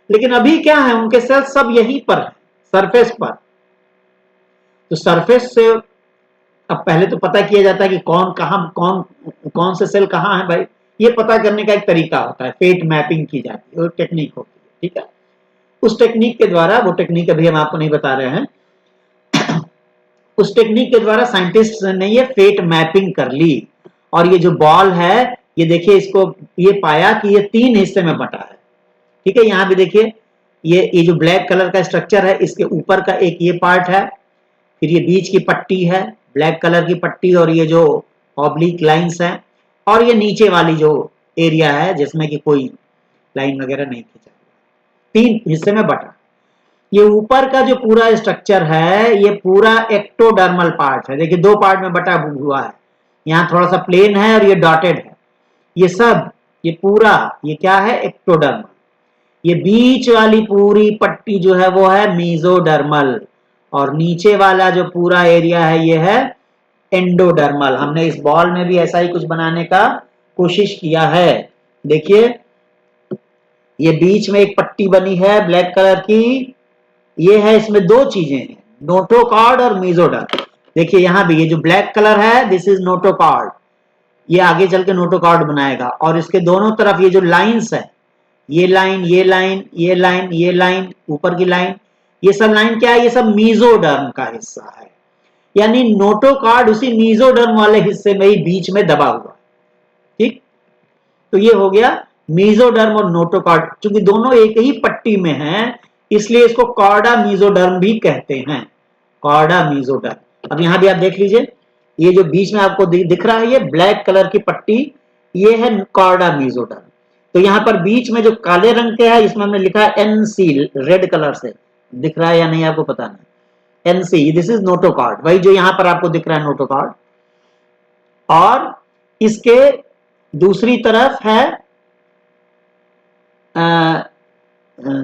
लेकिन अभी क्या है, उनके सेल सब यहीं पर है, सरफेस पर. तो सरफेस से अब पहले तो पता किया जाता है कि कौन कहां, कौन से सेल कहां है. भाई ये पता करने का एक तरीका होता है, फेट मैपिंग की जाती है, वो टेक्निक होती है. ठीक है, उस टेक्निक के द्वारा, वो टेक्निक अभी हम आपको नहीं बता रहे हैं, उस टेक्निक के द्वारा साइंटिस्ट ने ये फेट मैपिंग कर ली. और ये जो बॉल है, ये देखिए, इसको ये पाया कि ये 3 हिस्से में बटा है. ठीक है, यहाँ भी देखिए ये जो ब्लैक कलर का स्ट्रक्चर है, इसके ऊपर का एक ये पार्ट है, फिर ये बीच की पट्टी है, ब्लैक कलर की पट्टी, और ये जो ऑब्लिक लाइंस है, और ये नीचे वाली जो एरिया है जिसमें कि कोई लाइन वगैरह नहीं खींचा, 3 हिस्से में बटा। ये ऊपर का जो पूरा स्ट्रक्चर है ये पूरा एक्टोडर्मल पार्ट है, देखिए 2 पार्ट में बटा हुआ है, यहाँ थोड़ा सा प्लेन है और ये डॉटेड है, ये सब ये पूरा ये क्या है एक्टोडर्मल। ये बीच वाली पूरी पट्टी जो है वो है मीजोडर्मल, और नीचे वाला जो पूरा एरिया है ये है एंडोडर्मल। हमने इस बॉल में भी ऐसा ही कुछ बनाने का कोशिश किया है। देखिए ये बीच में एक पट्टी बनी है ब्लैक कलर की, ये है, इसमें 2 चीजें हैं, नोटोकॉर्ड और मीजोडर्म। देखिए यहां भी ये जो ब्लैक कलर है दिस इज नोटोकॉर्ड, ये आगे चल के नोटोकॉर्ड बनाएगा, और इसके दोनों तरफ ये जो लाइंस है, ये लाइन ये लाइन ये लाइन ये लाइन ऊपर की लाइन, ये सब लाइन क्या है, ये सब मीजोडर्म का हिस्सा है, यानी नोटोकॉर्ड उसी मीजोडर्म वाले हिस्से में ही बीच में दबा हुआ। ठीक, तो ये हो गया मीजोडर्म और नोटोकॉर्ड, क्योंकि दोनों एक ही पट्टी में हैं इसलिए इसको कॉर्डा मीजोडर्म भी कहते हैं, कॉर्डा मीजोडर्म। अब यहां भी आप देख लीजिए ये जो बीच में आपको दिख रहा है ये ब्लैक कलर की पट्टी, ये है कॉर्डा मीजोडर्म। तो यहां पर बीच में जो काले रंग के है इसमें हमने लिखा है एनसी, रेड कलर से दिख रहा है या नहीं आपको पता नहीं, एनसी दिस इज नोटोकॉर्ड, वही जो यहां पर आपको दिख रहा है नोटोकॉर्ड। और इसके दूसरी तरफ है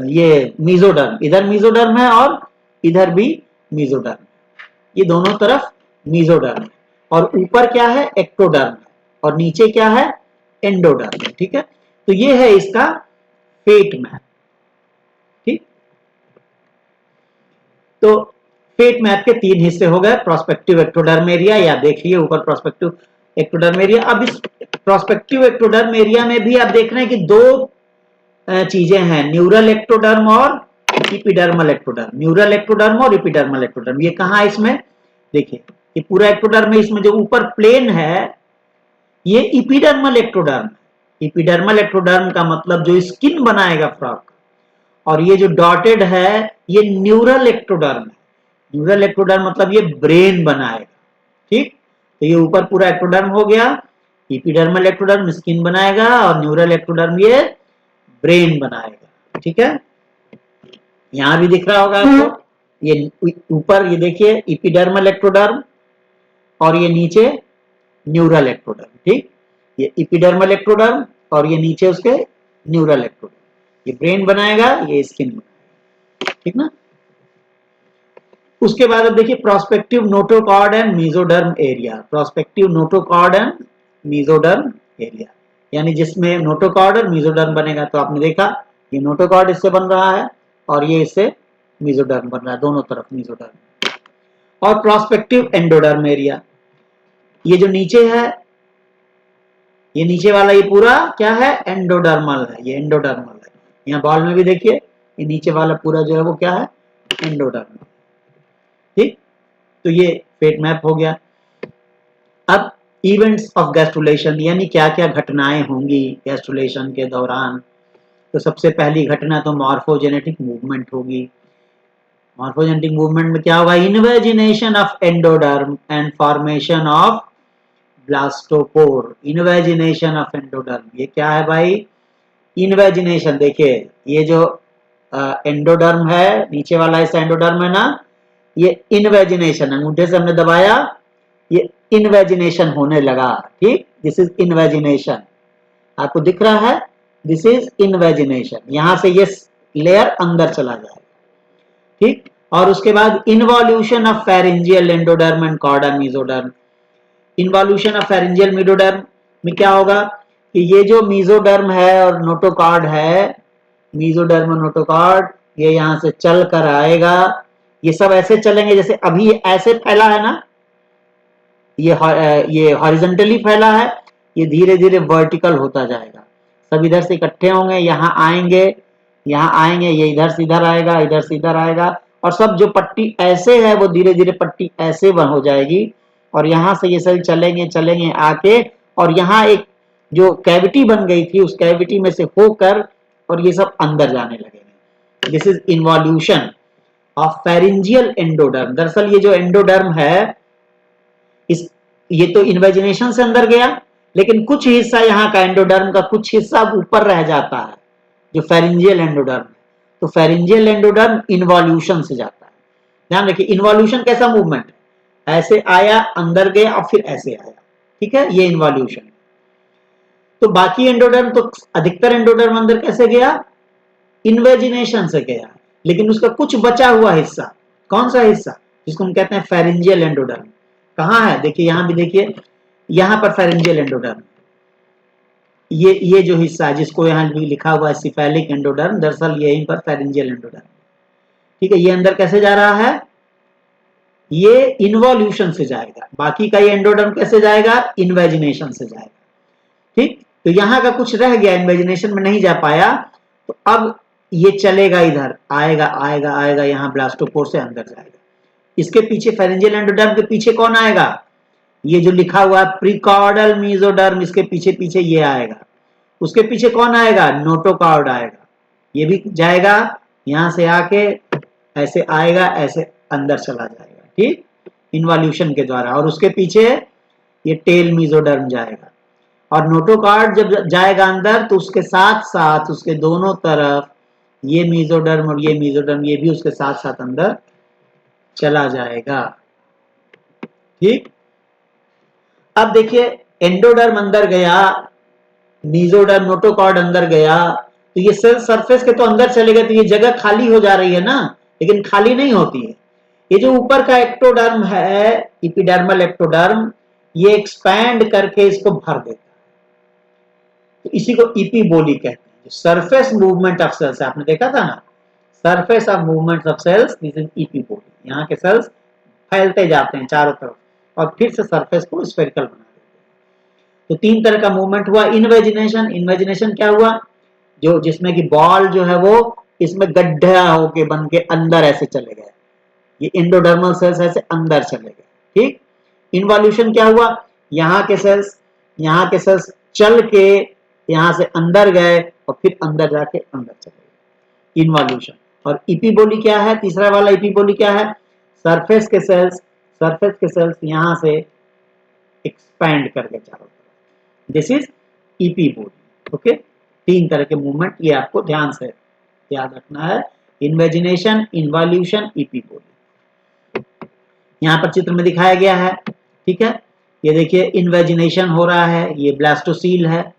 ये मीजोडर्म, इधर मीजोडर्म है और इधर भी मीजोडर्म, ये दोनों तरफ मीजोडर्म है, और ऊपर क्या है एक्टोडर्म है, और नीचे क्या है एंडोडर्म है। ठीक है, तो ये है इसका फेट मैप। ठीक, तो फेट मैप के 3 हिस्से हो गए, प्रोस्पेक्टिव एक्टोडर्म एरिया, या देखिए ऊपर प्रोस्पेक्टिव एक्टोडर्म एरिया। अब इस प्रोस्पेक्टिव एक्टोडर्म एरिया में भी आप देख रहे हैं कि 2 चीजें हैं, न्यूरल एक्टोडर्म और इपिडर्मल एक्टोडर्म, न्यूरल एक्टोडर्म और इपिडर्मल एक्टोडर्म। ये कहां है इसमें, देखिए ये पूरा एक्टोडर्म है, इसमें जो ऊपर प्लेन है ये इपिडर्मल एक्टोडर्म। इपिडर्मल एक्टोडर्म का मतलब जो स्किन बनाएगा फ्रॉक, और ये जो डॉटेड है ये न्यूरल एक्टोडर्म है, न्यूरल एक्टोडर्म मतलब ये ब्रेन बनाएगा। ठीक, तो ये ऊपर पूरा एक्टोडर्म हो गया, इपिडर्मल एक्टोडर्म स्किन बनाएगा और न्यूरल एक्टोडर्म ये ब्रेन बनाएगा। ठीक है, यहां भी दिख रहा होगा आपको, ये ऊपर ये देखिए इपिडर्मल एक्टोडर्म और ये नीचे न्यूरल एक्टोडर्म। ठीक, ये इपिडर्मल एक्टोडर्म और ये नीचे उसके न्यूरल एक्टोडर्म, ये ब्रेन बनाएगा ये स्किन बनाएगा। ठीक ना, उसके बाद अब देखिए prospective notochord and mesoderm area, prospective notochord and mesoderm area, यानी जिसमें नोटोकॉर्ड और मीजोडर्म बनेगा। तो आपने देखा ये नोटोकॉर्ड इससे बन रहा है और ये इससे मीजोडर्म बन रहा है, दोनों तरफ मीजोडर्म। और प्रोस्पेक्टिव एंडोडर्म एरिया, ये जो नीचे है ये नीचे वाला ये पूरा क्या है एंडोडर्मल है, ये एंडोडर्मल है। यहाँ बॉल में भी देखिए ये नीचे वाला पूरा जो है वो क्या है एंडोडर्मल। ठीक, तो ये फेट मैप हो गया। अब इवेंट्स ऑफ गैस्ट्रुलेशन, यानी क्या क्या घटनाएं होंगी गैस्ट्रुलेशन के दौरान। तो सबसे पहली घटना तो मॉर्फोजेनेटिक मूवमेंट होगी। मॉर्फोजेनेटिक मूवमेंट में क्या होगा, invagination of endoderm and formation of blastopore, invagination of endoderm, ये क्या है भाई इनवेजिनेशन। देखिए ये जो एंडोडर्म है नीचे वाला हिस्सा एंडोडर्म है ना, ये इनवेजिनेशन, अंगूठे से हमने दबाया ये इनवेजिनेशन होने लगा। ठीक, दिस इज इनवेजिनेशन, आपको दिख रहा है दिस इज इनवेजिनेशन, यहां से ये लेयर अंदर चला जाएगा। ठीक, और उसके बाद involution of pharyngeal endoderm and chorda mesoderm. Involution of pharyngeal mesoderm में क्या होगा कि ये जो मीजोडर्म है और नोटोकॉर्ड है, मीजोडर्म और नोटोकॉर्ड ये यहां से चल कर आएगा, ये सब ऐसे चलेंगे जैसे अभी ये ऐसे फैला है ना, ये हॉरिजॉन्टली फैला है, ये धीरे धीरे वर्टिकल होता जाएगा, सब इधर से इकट्ठे होंगे, यहाँ आएंगे ये इधर से इधर आएगा, इधर से इधर आएगा, और सब जो पट्टी ऐसे है वो धीरे धीरे पट्टी ऐसे बन हो जाएगी, और यहाँ से ये सब चलेंगे आके, और यहाँ एक जो कैविटी बन गई थी उस कैविटी में से होकर और ये सब अंदर जाने लगेंगे। This is involution of pharyngeal endoderm. दरअसल ये जो एंडोडर्म है ये तो इन्वेजिनेशन से अंदर गया, लेकिन कुछ हिस्सा यहाँ का एंडोडर्म का कुछ हिस्सा ऊपर रह जाता है, जो फेरिंजियल एंडोडर्म है। तो फेरिंजियल एंडोडर्म इन्वॉल्यूशन से जाता है। ध्यान रखिए, इन्वॉल्यूशन कैसा मूवमेंट है, ऐसे आया, अंदर गया और फिर ऐसे आया, ठीक है, ये इन्वॉल्यूशन। तो बाकी एंडोडर्म, तो अधिकतर एंडोडर्म अंदर कैसे गया, इन्वेजिनेशन से गया, लेकिन उसका कुछ बचा हुआ हिस्सा, कौन सा हिस्सा, जिसको हम कहते हैं फेरिंजियल एंडोडर्म, कहाँ है, देखिए यहां भी देखिए, यहां पर फेरिंजियल एंडोडर्म, ये जो हिस्सा है जिसको यहाँ भी लिखा हुआ है सिफेलिक एंडोडर्म, दरअसल यहीं पर फेरिंजियल एंडोडर्म, ठीक है। ये अंदर कैसे जा रहा है, ये इन्वॉल्यूशन से जाएगा, बाकी का ये एंडोडर्म कैसे जाएगा, इन्वेजिनेशन से जाएगा, ठीक। तो यहाँ का कुछ रह गया, इन्वेजिनेशन में नहीं जा पाया, तो अब ये चलेगा, इधर आएगा आएगा आएगा, यहाँ ब्लास्टोपोर से अंदर जाएगा। इसके पीछे फेरिंजियल एंडोडर्म के पीछे कौन आएगा, ये जो लिखा हुआ है प्रीकॉर्डल मेसोडर्म, इसके पीछे पीछे ये आएगा। उसके पीछे कौन आएगा, नोटोकॉर्ड आएगा, ये भी जाएगा, यहां से आके ऐसे आएगा, ऐसे अंदर चला जाएगा, ठीक, इन्वॉल्यूशन के द्वारा। और उसके पीछे ये टेल मेसोडर्म जाएगा, और नोटोकॉर्ड जब जाएगा अंदर तो उसके साथ साथ उसके दोनों तरफ ये मेसोडर्म और ये मेसोडर्म, ये भी उसके साथ साथ अंदर चला जाएगा, ठीक। अब देखिए, एंडोडर्म अंदर गया, मेसोडर्म नोटोकॉर्ड अंदर गया, तो ये सेल सरफेस के तो अंदर चले गए, तो ये जगह खाली हो जा रही है ना, लेकिन खाली नहीं होती है। ये जो ऊपर का एक्टोडर्म है, इपिडर्मल एक्टोडर्म, ये एक्सपैंड करके इसको भर देता है, तो इसी को इपीबोली कहते हैं। जो सरफेस मूवमेंट ऑफ सेल्स, आपने देखा था ना, surface of movement of cells, this is epiboly. यहाँ के सेल्स फैलते जाते हैं चारों तरफ और फिर से सरफेस को स्फेरिकल बना देते हैं। तो तीन तरह का मूवमेंट हुआ, इन्वेजिनेशन, इन्वेजिनेशन क्या हुआ, जो जिसमें कि बॉल जो है वो इसमें गड्ढा होके बन के अंदर ऐसे चले गए, ये एंडोडर्मल सेल्स ऐसे अंदर चले गए, ठीक। इन्वॉल्यूशन क्या हुआ, यहाँ के सेल्स चल के यहाँ से अंदर गए और फिर अंदर जाके अंदर चले गए, इन्वॉल्यूशन। और इपीबोली क्या है, तीसरा वाला इपीबोली क्या है, सरफेस के सेल्स यहाँ से एक्सपैंड कर गए चारों तरफ, दिस इज इपीबोली, ओके। तीन तरह के मूवमेंट ये आपको ध्यान से याद रखना है, इन्वेजिनेशन, इन्वॉल्यूशन, इपीबोली। यहाँ पर चित्र में दिखाया गया है, ठीक है। ये देखिए, इन्वेजिनेशन हो रहा है, ये ब्लास्टोसील है,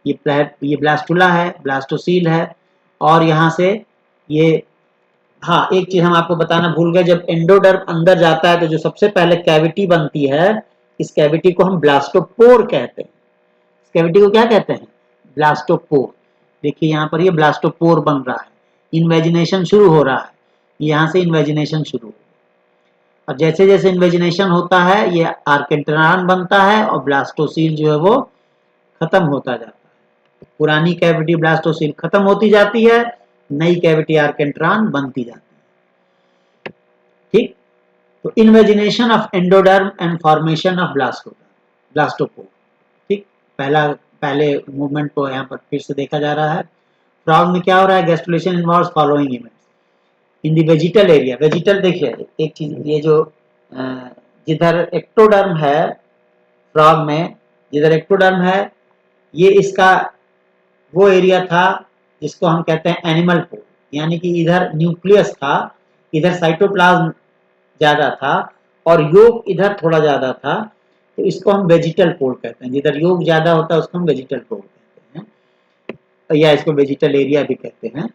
ये ब्लास्टुला है, ब्लास्टोसील है, और यहाँ से ये, हाँ एक चीज हम आपको बताना भूल गए, जब एंडोडर्म अंदर जाता है तो जो सबसे पहले कैविटी बनती है, इस कैविटी को हम ब्लास्टोपोर कहते हैं। इस कैविटी को क्या कहते हैं, ब्लास्टोपोर। देखिए यहाँ पर ये ब्लास्टोपोर बन रहा है, इन्वेजिनेशन शुरू हो रहा है, यहाँ से इन्वेजिनेशन शुरू, और जैसे जैसे इन्वेजिनेशन होता है ये आर्केंट्रान बनता है और ब्लास्टोसील जो है वो खत्म होता जाता है। पुरानी कैविटी ब्लास्टोसील खत्म होती जाती है, नई कैविटी आर्केंट्रान बनती जाती है, ठीक। तो invagination of endoderm and formation of blastopore, ठीक। पहले मूवमेंट को यहाँ पर फिर से देखा जा रहा है। फ्रॉग में क्या हो रहा है, gastrulation involves following events in the vegetal area. Vegetal देखिए एक चीज, ये जो जिधर एक्टोडर्म है फ्रॉग में, जिधर एक्टोडर्म है, ये इसका वो एरिया था जिसको हम कहते हैं एनिमल पोल, यानी कि इधर न्यूक्लियस था, इधर साइटोप्लाज्म ज्यादा था और योग इधर थोड़ा ज्यादा था, तो इसको हम वेजिटल पोल कहते हैं। जिधर योग ज्यादा होता है उसको हम वेजिटल पोल कहते हैं, या इसको वेजिटल एरिया भी कहते हैं।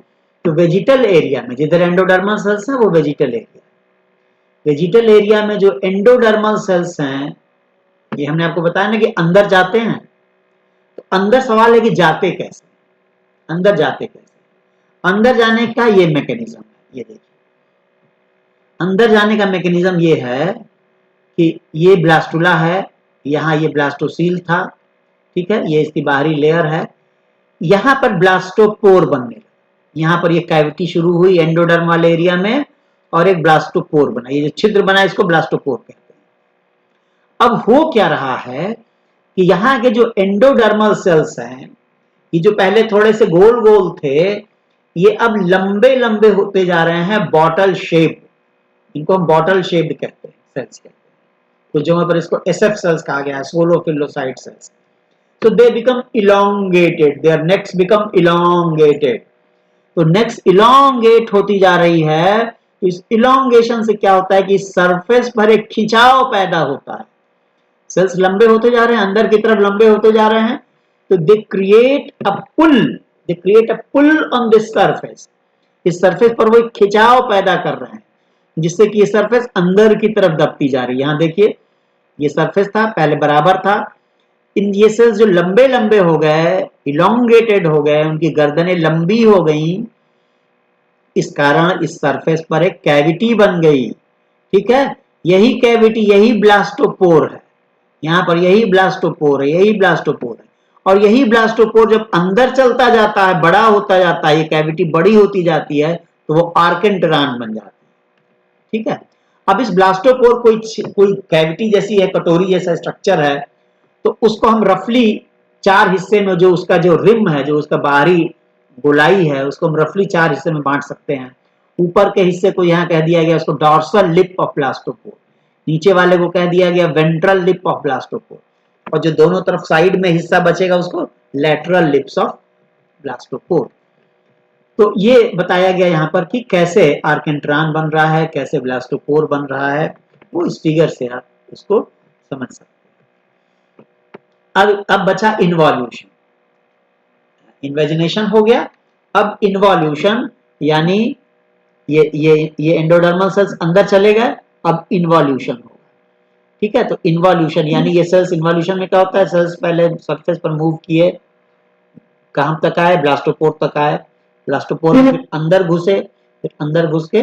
तो वेजिटल एरिया में जिधर एंडोडर्मल सेल्स हैं वो वेजिटल एरिया, वेजिटल एरिया में जो एंडोडर्मल सेल्स हैं, ये हमने आपको बताया ना कि अंदर जाते हैं, तो अंदर सवाल है कि जाते कैसे, अंदर जाते कैसे, अंदर जाने का ये मैकेनिज्म है। ये देखिए, अंदर जाने का मैकेनिज्म ये है कि ये ब्लास्टुला है, यहाँ ये ब्लास्टोसील था, ठीक है, ये इसकी बाहरी लेयर है, यहाँ पर ब्लास्टोपोर बनने लगा, यहाँ पर ये कैविटी शुरू हुई एंडोडर्म वाले एरिया में और एक ब्लास्टोपोर बना, ये जो छिद्र बना इसको ब्लास्टोपोर कहते हैं। अब हो क्या रहा है कि यहाँ के जो एंडोडर्मल सेल्स हैं, ये जो पहले थोड़े से गोल गोल थे, ये अब लंबे लंबे होते जा रहे हैं, बॉटल शेप, इनको हम बॉटल शेप्ड कहते हैं, सेल्स कहते हैं। तो जो पर इसको एसएफ सेल्स कहा गया है, सोलोफिलोसाइट cells. So they become elongated, their necks become elongated, तो नेक्स्ट इलोंगेट होती जा रही है। तो इस इलोंगेशन से क्या होता है कि सरफेस पर एक खिंचाव पैदा होता है। सेल्स लंबे होते जा रहे हैं, अंदर की तरफ लंबे होते जा रहे हैं, तो they create a pull on this surface. इस सरफेस पर वो एक खिंचाव पैदा कर रहे हैं, जिससे कि ये सरफेस अंदर की तरफ दबती जा रही है। यहां देखिए, ये सरफेस था, पहले बराबर था, इन ये सेल्स जो लंबे लंबे हो गए, इलोंगेटेड हो गए, उनकी गर्दनें लंबी हो गई, इस कारण इस सरफेस पर एक कैविटी बन गई। ठीक है, यही कैविटी, यही ब्लास्टोपोर है। यहाँ पर यही ब्लास्टोपोर है, यही ब्लास्टोपोर है। और यही ब्लास्टोपोर जब अंदर चलता जाता है, बड़ा होता जाता है, ये कैविटी बड़ी होती जाती है, तो वो आर्केंटरान बन जाती है। ठीक है, अब इस ब्लास्टोपोर कोई कैविटी जैसी है, कटोरी जैसा स्ट्रक्चर है, तो उसको हम रफली 4 हिस्से में, जो उसका जो रिम है, जो उसका बाहरी गोलाई है, उसको हम रफली 4 हिस्से में बांट सकते हैं। ऊपर के हिस्से को यहाँ कह दिया गया उसको डॉर्सल लिप ऑफ ब्लास्टोपोर, नीचे वाले को कह दिया गया वेंट्रल लिप ऑफ ब्लास्टोपोर, और जो दोनों तरफ साइड में हिस्सा बचेगा उसको लेटरल लिप्स ऑफ ब्लास्टोपोर। तो ये बताया गया यहाँ पर कि कैसे आर्केंट्रान बन रहा है, कैसे ब्लास्टोपोर बन रहा है, वो इस फिगर से आप उसको समझ सकते हैं। अब बचा इन्वॉल्यूशन। इन्वेजिनेशन हो गया, अब इन्वॉल्यूशन, यानी ये एंडोडर्मल सेल्स अंदर चले गए, अब इन्वॉल्यूशन होगा। ठीक है, तो इन्वॉल्यूशन यानी ये सेल्स, इन्वॉल्यूशन में क्या होता है, सेल्स पहले सरफेस पर मूव किए, कहां तक आए, ब्लास्टोपोर तक आए, ब्लास्टोपोर फिर अंदर घुसे, फिर अंदर घुस के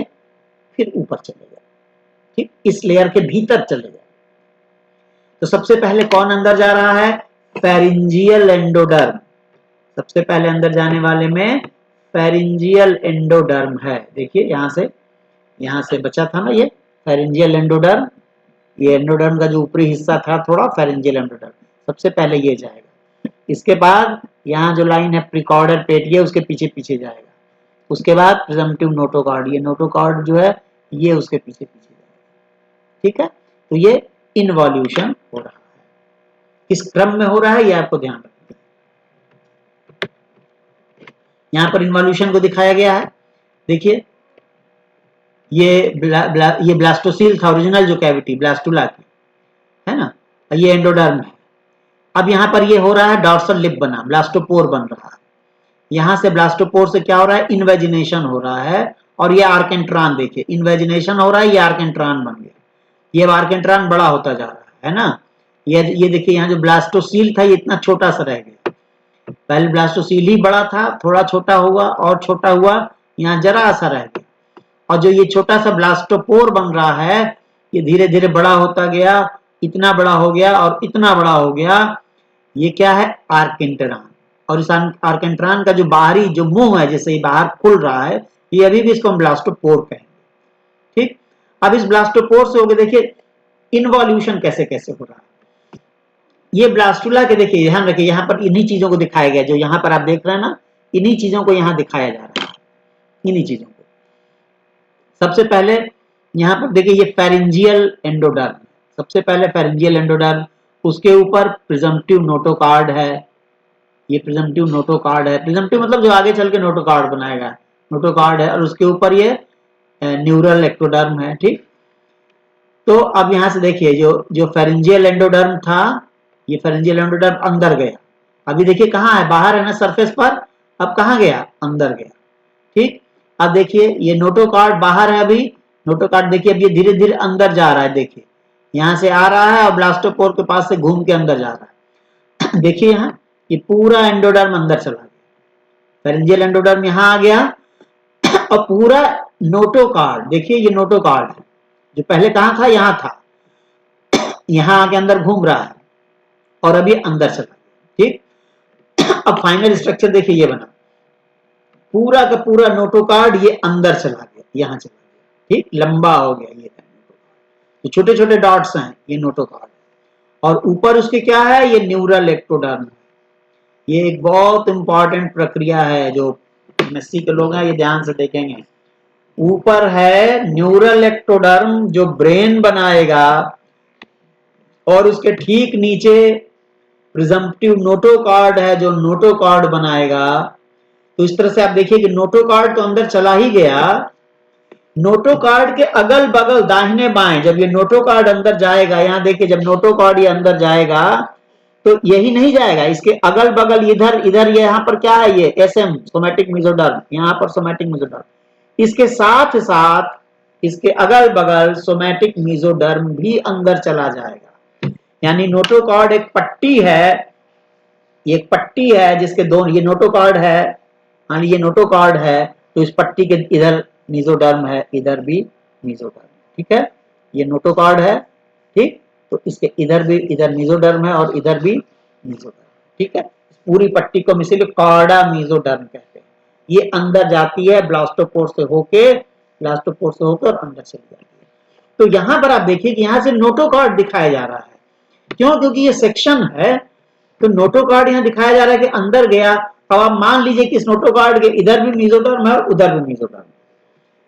फिर ऊपर चले गए। ठीक, इस लेयर के भीतर चले गए। तो सबसे पहले कौन अंदर जा रहा है, फेरिंजियल एंडोडर्म। सबसे पहले अंदर जाने वाले में फेरिंजियल एंडोडर्म है। देखिए यहां से बचा था ना ये फेरिंजियल एंडोडर्म, ये एंडोडर्म का जो ऊपरी हिस्सा था थोड़ा, फेरिंजियल एंडोडर्म, सबसे पहले ये जाएगा। इसके बाद यहाँ जो लाइन है प्रिकॉर्डर पेटिया, उसके पीछे पीछे जाएगा। उसके बाद प्रिजम्पटिव नोटोकॉर्ड, ये नोटोकॉर्ड जो है ये उसके पीछे पीछे जाएगा। ठीक है, तो ये इनवॉल्यूशन हो रहा है। किस क्रम में हो रहा है ये आपको ध्यान रखना। यहाँ पर इन्वॉल्यूशन को दिखाया गया है। देखिए ये ब्लास्टोसील था, ओरिजिनल जो कैविटी ब्लास्टुला की है ना, ये एंडोडर्म है। अब यहाँ पर ये हो रहा है डॉर्सल लिप बना, ब्लास्टोपोर बन रहा है। यहाँ से ब्लास्टोपोर से क्या हो रहा है, इन्वेजिनेशन हो रहा है, और ये आर्केंट्रान, देखिए इन्वेजिनेशन हो रहा है, ये आर्केंट्रान बन गया, ये आर्केंट्रान बड़ा होता जा रहा है ना। ये देखिए यहाँ जो ब्लास्टोसील था ये इतना छोटा सा रह गया, पहले ब्लास्टोसील ही बड़ा था, थोड़ा छोटा हुआ और छोटा हुआ, यहाँ जरा सा रह गया, और जो ये छोटा सा ब्लास्टोपोर बन रहा है ये धीरे धीरे बड़ा होता गया, इतना बड़ा हो गया और इतना बड़ा हो गया। ये क्या है, आर्केंट्रान। और इस आर्केंट्रान का जो बाहरी जो मुंह है, जैसे ये बाहर खुल रहा है, ये अभी भी इसको हम ब्लास्टोपोर कहेंगे। ठीक, अब इस ब्लास्टोपोर से हो गए, देखिए इन्वॉल्यूशन कैसे कैसे हो रहा है। ये ब्लास्टुला के देखिए, ध्यान रखिए यहाँ पर इन्हीं चीजों को दिखाया गया, जो यहाँ पर आप देख रहे हैं ना, इन्हीं चीजों को यहाँ दिखाया जा रहा है, इन्हीं चीजों को। सबसे पहले यहाँ पर देखिए ये फेरिंजियल एंडोडर्म, सबसे पहले फेरिंजियल एंडोडर्म, उसके ऊपर प्रिजम्पटिव नोटोकॉर्ड है, ये प्रिजम्पटिव नोटोकॉर्ड है, प्रिजम्पटिव मतलब जो आगे चल के नोटोकॉर्ड बनाएगा, नोटोकॉर्ड है, और उसके ऊपर ये न्यूरल एक्टोडर्म है। ठीक, तो अब यहाँ से देखिए जो फेरिंजियल एंडोडर्म था, ये फेरिंजियल एंडोडर्म अंदर गया, अभी देखिए कहाँ है, बाहर है ना सरफेस पर, अब कहाँ गया, अंदर गया। ठीक, अब देखिए ये नोटोकॉर्ड बाहर है, अभी नोटोकॉर्ड देखिए अब ये धीरे धीरे अंदर जा रहा है, देखिए यहाँ से आ रहा है और ब्लास्टोपोर के पास से घूम के अंदर जा रहा है। देखिए यहाँ ये पूरा एंडोडर्म अंदर चला गया, फेरिंजियल एंडोडर्म यहाँ आ गया, और पूरा नोटोकॉर्ड, देखिए ये नोटोकॉर्ड है, जो पहले कहाँ था, यहाँ था, यहाँ आके अंदर घूम रहा है और अभी अंदर चला गया। ठीक, अब फाइनल स्ट्रक्चर देखिए ये बना, पूरा का पूरा नोटोकॉर्ड ये अंदर चला गया, यहाँ चला गया। ठीक, लंबा हो गया ये, तो छोटे छोटे डॉट्स हैं ये नोटोकॉर्ड, और ऊपर उसके क्या है, ये न्यूरल एक्टोडर्म। ये एक बहुत इंपॉर्टेंट प्रक्रिया है, जो एमएससी के लोग हैं ये ध्यान से देखेंगे। ऊपर है न्यूरल एक्टोडर्म जो ब्रेन बनाएगा, और उसके ठीक नीचे प्रिजम्पटिव नोटोकॉर्ड है जो नोटोकॉर्ड बनाएगा। तो इस तरह से आप देखिए कि नोटोकॉर्ड तो अंदर चला ही गया, नोटोकॉर्ड के अगल बगल दाहिने बाएं जब ये नोटोकॉर्ड अंदर जाएगा, यहां देखिए जब नोटोकॉर्ड ये अंदर जाएगा तो यही नहीं जाएगा, इसके अगल बगल इधर इधर यहाँ पर क्या है, ये एसएम सोमैटिक मेसोडर्म, यहाँ पर सोमैटिक मेसोडर्म, इसके साथ साथ इसके अगल बगल सोमैटिक मेसोडर्म भी अंदर चला जाएगा। यानी नोटोकॉर्ड एक पट्टी है, ये एक पट्टी है जिसके दोनों, ये नोटोकॉर्ड है, हाँ ये नोटोकॉर्ड है, तो इस पट्टी के इधर मेसोडर्म है, इधर भी मेसोडर्म, ठीक है, ये नोटोकॉर्ड है, ठीक, तो इसके इधर भी, इधर मेसोडर्म है और इधर भी मेसोडर्म, ठीक है, पूरी पट्टी को इसीलिए कॉर्डा मेसोडर्म कहते हैं। ये अंदर जाती है ब्लास्टोपोर से होके, ब्लास्टोपोर से होकर अंदर चली जाती है। तो यहां पर आप देखिए कि यहां से नोटोकॉर्ड दिखाया जा रहा है, क्यों, क्योंकि ये सेक्शन है, तो नोटोकॉर्ड यहाँ दिखाया जा रहा है कि अंदर गया। अब आप मान लीजिए कि इस नोटोकॉर्ड के इधर भी मेसोडर्म है और उधर भी मेसोडर्म है,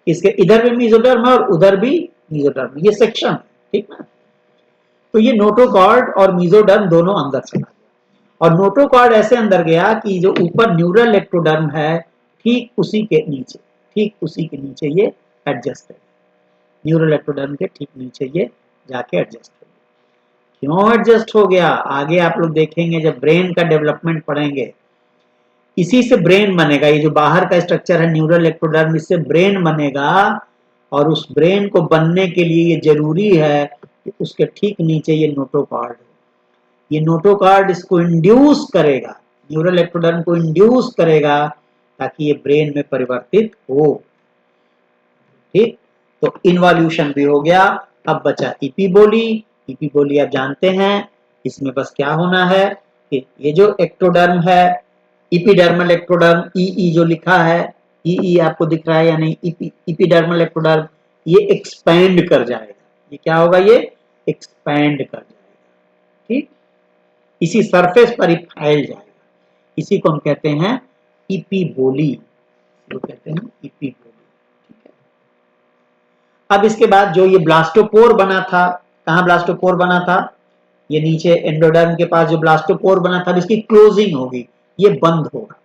इसके इधर भी मेसोडर्म है और उधर भी मेसोडर्म, ये सेक्शन है, ठीक ना। तो ये नोटोकॉर्ड और मेसोडर्म दोनों अंदर चला गया, और नोटोकॉर्ड ऐसे अंदर गया कि जो ऊपर न्यूरल एक्टोडर्म है ठीक उसी के नीचे, ठीक उसी के नीचे ये एडजस्ट है, न्यूरल एक्टोडर्म के ठीक नीचे ये जाके एडजस्ट हो गया। क्यों एडजस्ट हो गया, आगे आप लोग देखेंगे जब ब्रेन का डेवलपमेंट पढ़ेंगे, इसी से ब्रेन बनेगा, ये जो बाहर का स्ट्रक्चर है न्यूरल एक्टोडर्म, इससे ब्रेन बनेगा, और उस ब्रेन को बनने के लिए ये जरूरी है कि उसके ठीक नीचे ये नोटोकॉर्ड हो, ये नोटोकॉर्ड इसको इंड्यूस करेगा, न्यूरल एक्टोडर्म को इंड्यूस करेगा ताकि ये ब्रेन में परिवर्तित हो, ठीक। तो इन्वॉल्यूशन भी हो गया। अब बचा इपीबोली, इपीबोली आप जानते हैं, इसमें बस क्या होना है कि ये जो एक्टोडर्म है, इपीडर्मल एक्टोडर्म, ई जो लिखा है, ई आपको दिख रहा है या नहीं, इपीडर्मल एक्टोडर्म, ये एक्सपैंड कर जाएगा, ये क्या होगा, ये एक्सपैंड कर जाएगा, ठीक, इसी सरफेस पर ही फैल जाएगा, इसी को हम कहते हैं इपीबोली, जो कहते हैं इपीबोली, ठीक है। अब इसके बाद जो ये ब्लास्टोपोर बना था, कहाँ ब्लास्टोपोर बना था, ये नीचे एंडोडर्म के पास जो ब्लास्टोपोर बना था, इसकी क्लोजिंग होगी, ये बंद होगा।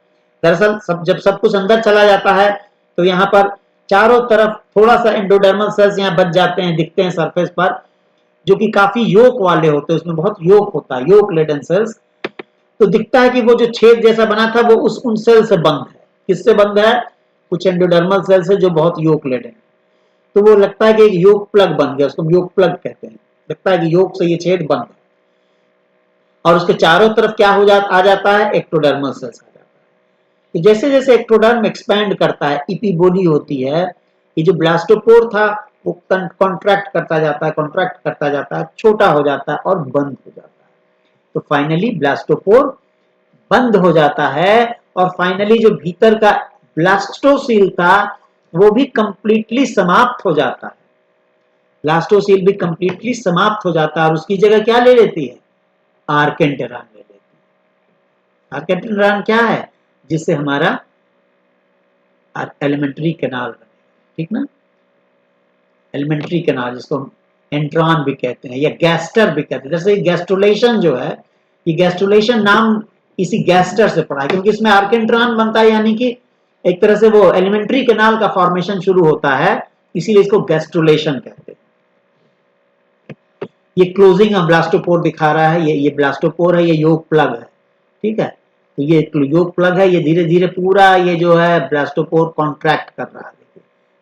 दरअसल जब सब कुछ अंदर चला जाता है तो यहाँ पर चारों तरफ थोड़ा सा एंडोडर्मल सेल्स यहाँ बच जाते हैं, दिखते हैं सरफेस पर, जो कि काफी योक वाले होते हैं, उसमें बहुत योक होता है, योक लेडन सेल्स, तो दिखता है कि वो जो छेद जैसा बना था वो उन सेल से बंद है। किससे बंद है, कुछ एंडोडर्मल सेल से जो बहुत योक लेडन है, तो वो लगता है कि एक योक प्लग बन गया, उसको हम योक प्लग कहते हैं, लगता है कि योक से ये छेद बंद है, और उसके चारों तरफ क्या आ जाता है, एक्टोडर्मल सेल्स आ जाता है। तो जैसे जैसे एक्टोडर्म एक्सपैंड करता है, इपीबोली होती है, ये जो ब्लास्टोपोर था वो कॉन्ट्रैक्ट करता जाता है, कॉन्ट्रैक्ट करता जाता है, छोटा हो जाता है और बंद हो जाता है। तो फाइनली ब्लास्टोपोर बंद हो जाता है, और फाइनली जो भीतर का ब्लास्टोसील था वो भी कंप्लीटली समाप्त हो जाता है, ब्लास्टोसील भी कंप्लीटली समाप्त हो जाता है, और उसकी जगह क्या ले लेती है, आर्केंटेरॉन ले लेती है। आर्केंटेरॉन क्या है, जिससे हमारा एलिमेंट्री कैनाल बनेगा, ठीक ना, एलिमेंट्री कैनाल, जिसको हम एंट्रॉन भी कहते हैं या गैस्टर भी कहते हैं। जैसे गैस्ट्रुलेशन जो है, ये गैस्ट्रुलेशन नाम इसी गैस्टर से पड़ा है, क्योंकि इसमें आर्केंट्रॉन बनता है, यानी कि एक तरह से वो एलिमेंट्री कैनाल का फॉर्मेशन शुरू होता है, इसीलिए इसको गैस्ट्रुलेशन कहते हैं। ये क्लोजिंग ऑफ ब्लास्टोपोर दिखा रहा है, ये ब्लास्टोपोर है, ये योग प्लग है, ठीक है, तो ये योग प्लग है, ये धीरे धीरे पूरा ये जो है ब्लास्टोपोर कॉन्ट्रैक्ट कर रहा है,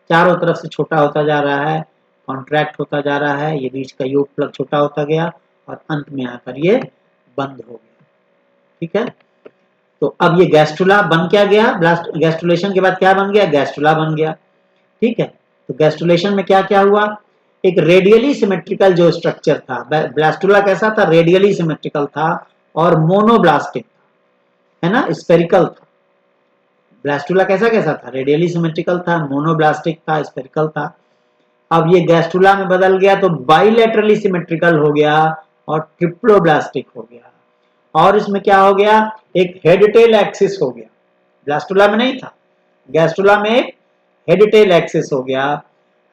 चारों तरफ से छोटा होता जा रहा है, कॉन्ट्रैक्ट होता जा रहा है, ये बीच का योग प्लग छोटा होता गया और अंत में आकर ये बंद हो गया, ठीक है। तो अब ये गैस्ट्रुला बन क्या गया, गैस्ट्रुलेशन के बाद क्या बन गया, गैस्ट्रुला बन गया, ठीक है। तो गैस्ट्रुलेशन में क्या क्या हुआ, एक रेडियली सिमेट्रिकल जो स्ट्रक्चर था, ब्लास्टुला कैसा था, रेडियली सिमेट्रिकल था और मोनोब्लास्टिक, है ना, स्फेरिकल था। ब्लास्टुला कैसा कैसा था, रेडियली सिमेट्रिकल था, मोनोब्लास्टिक था, स्फेरिकल था। अब ये गैस्ट्रुला में बदल गया तो बाइलेटरली सिमेट्रिकल हो गया और ट्रिप्लोब्लास्टिक हो गया, और इसमें क्या हो गया, एक हेड टेल एक्सिस हो गया, ब्लास्टुला में नहीं था, गैस्ट्रुला में एक हेड टेल एक्सिस हो गया,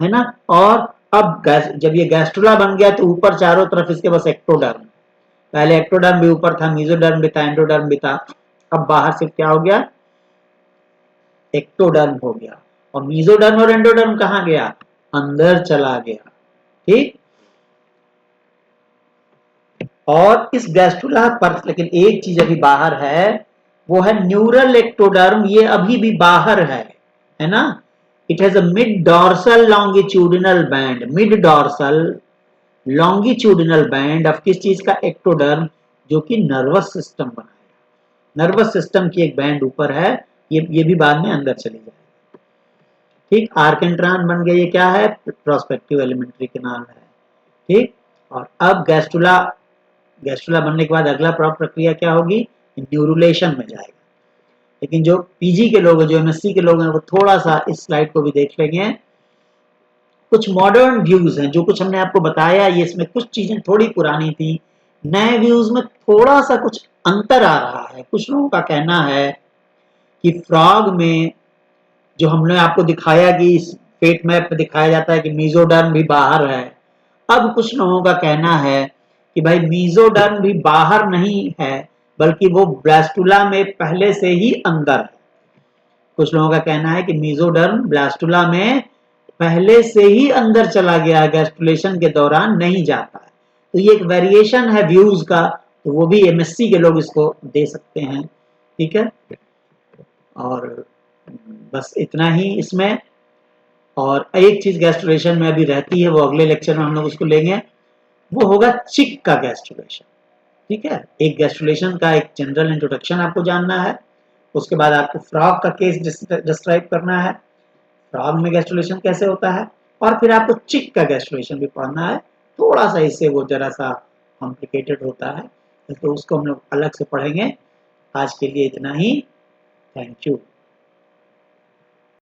है ना। और अब जब ये गैस्ट्रुला बन गया तो ऊपर चारों तरफ इसके बस एक्टोडर्म, पहले एक्टोडर्म भी ऊपर था, मेसोडर्म भी था, एंडोडर्म भी था, अब बाहर से क्या हो गया, एक्टोडर्म हो गया, और मीजोडर्म और एंडोडर्म कहाँ गया, अंदर चला गया। ठीक, और इस गैस्ट्रुला पर लेकिन एक चीज अभी बाहर है, वो है न्यूरल एक्टोडर्म, ये अभी भी बाहर है ना। It has a mid dorsal longitudinal band, mid dorsal longitudinal band of किस चीज का, एक्टोडर्म, जो कि नर्वस सिस्टम बनाएगा। नर्वस सिस्टम की एक बैंड ऊपर है, ये भी बाद में अंदर चली जाएगी। ठीक, आर्केंट्रान बन गया, ये क्या है, प्रोस्पेक्टिव एलिमेंट्री कैनाल है। ठीक, और अब गैस्ट्रुला, गैस्ट्रुला बनने के बाद अगला प्रक्रिया क्या होगी, न्यूरुलेशन में जाएगा। लेकिन जो पीजी के लोग हैं, जो एमएससी के लोग हैं, वो थोड़ा सा इस स्लाइड को भी देख लेंगे। कुछ मॉडर्न व्यूज हैं, जो कुछ हमने आपको बताया, ये इसमें कुछ चीजें थोड़ी पुरानी थी, नए व्यूज में थोड़ा सा कुछ अंतर आ रहा है। कुछ लोगों का कहना है कि फ्रॉग में जो हमने आपको दिखाया कि इस पेट मैप में दिखाया जाता है कि मीजोडर्म भी बाहर है, अब कुछ लोगों का कहना है कि भाई मीजोडर्म भी बाहर नहीं है, बल्कि वो ब्लास्टुला में पहले से ही अंदर है। कुछ लोगों का कहना है कि मीजोडर्म ब्लास्टुला में पहले से ही अंदर चला गया, गैस्ट्रुलेशन के दौरान नहीं जाता है। तो ये एक वेरिएशन है व्यूज का, तो वो भी एमएससी के लोग इसको दे सकते हैं। ठीक है, और बस इतना ही इसमें। और एक चीज गैस्ट्रुलेशन में अभी रहती है, वो अगले लेक्चर में हम लोग उसको लेंगे, वो होगा चिक का गैस्ट्रुलेशन। ठीक है, एक गैस्ट्रुलेशन का एक जनरल इंट्रोडक्शन आपको जानना है, उसके बाद आपको फ्रॉग का केस डिस्क्राइब करना है, फ्रॉग में गैस्ट्रुलेशन कैसे होता है, और फिर आपको चिक का गैस्ट्रुलेशन भी पढ़ना है। थोड़ा सा इससे वो जरा सा कॉम्प्लिकेटेड होता है, तो उसको हम लोग अलग से पढ़ेंगे। आज के लिए इतना ही, थैंक यू।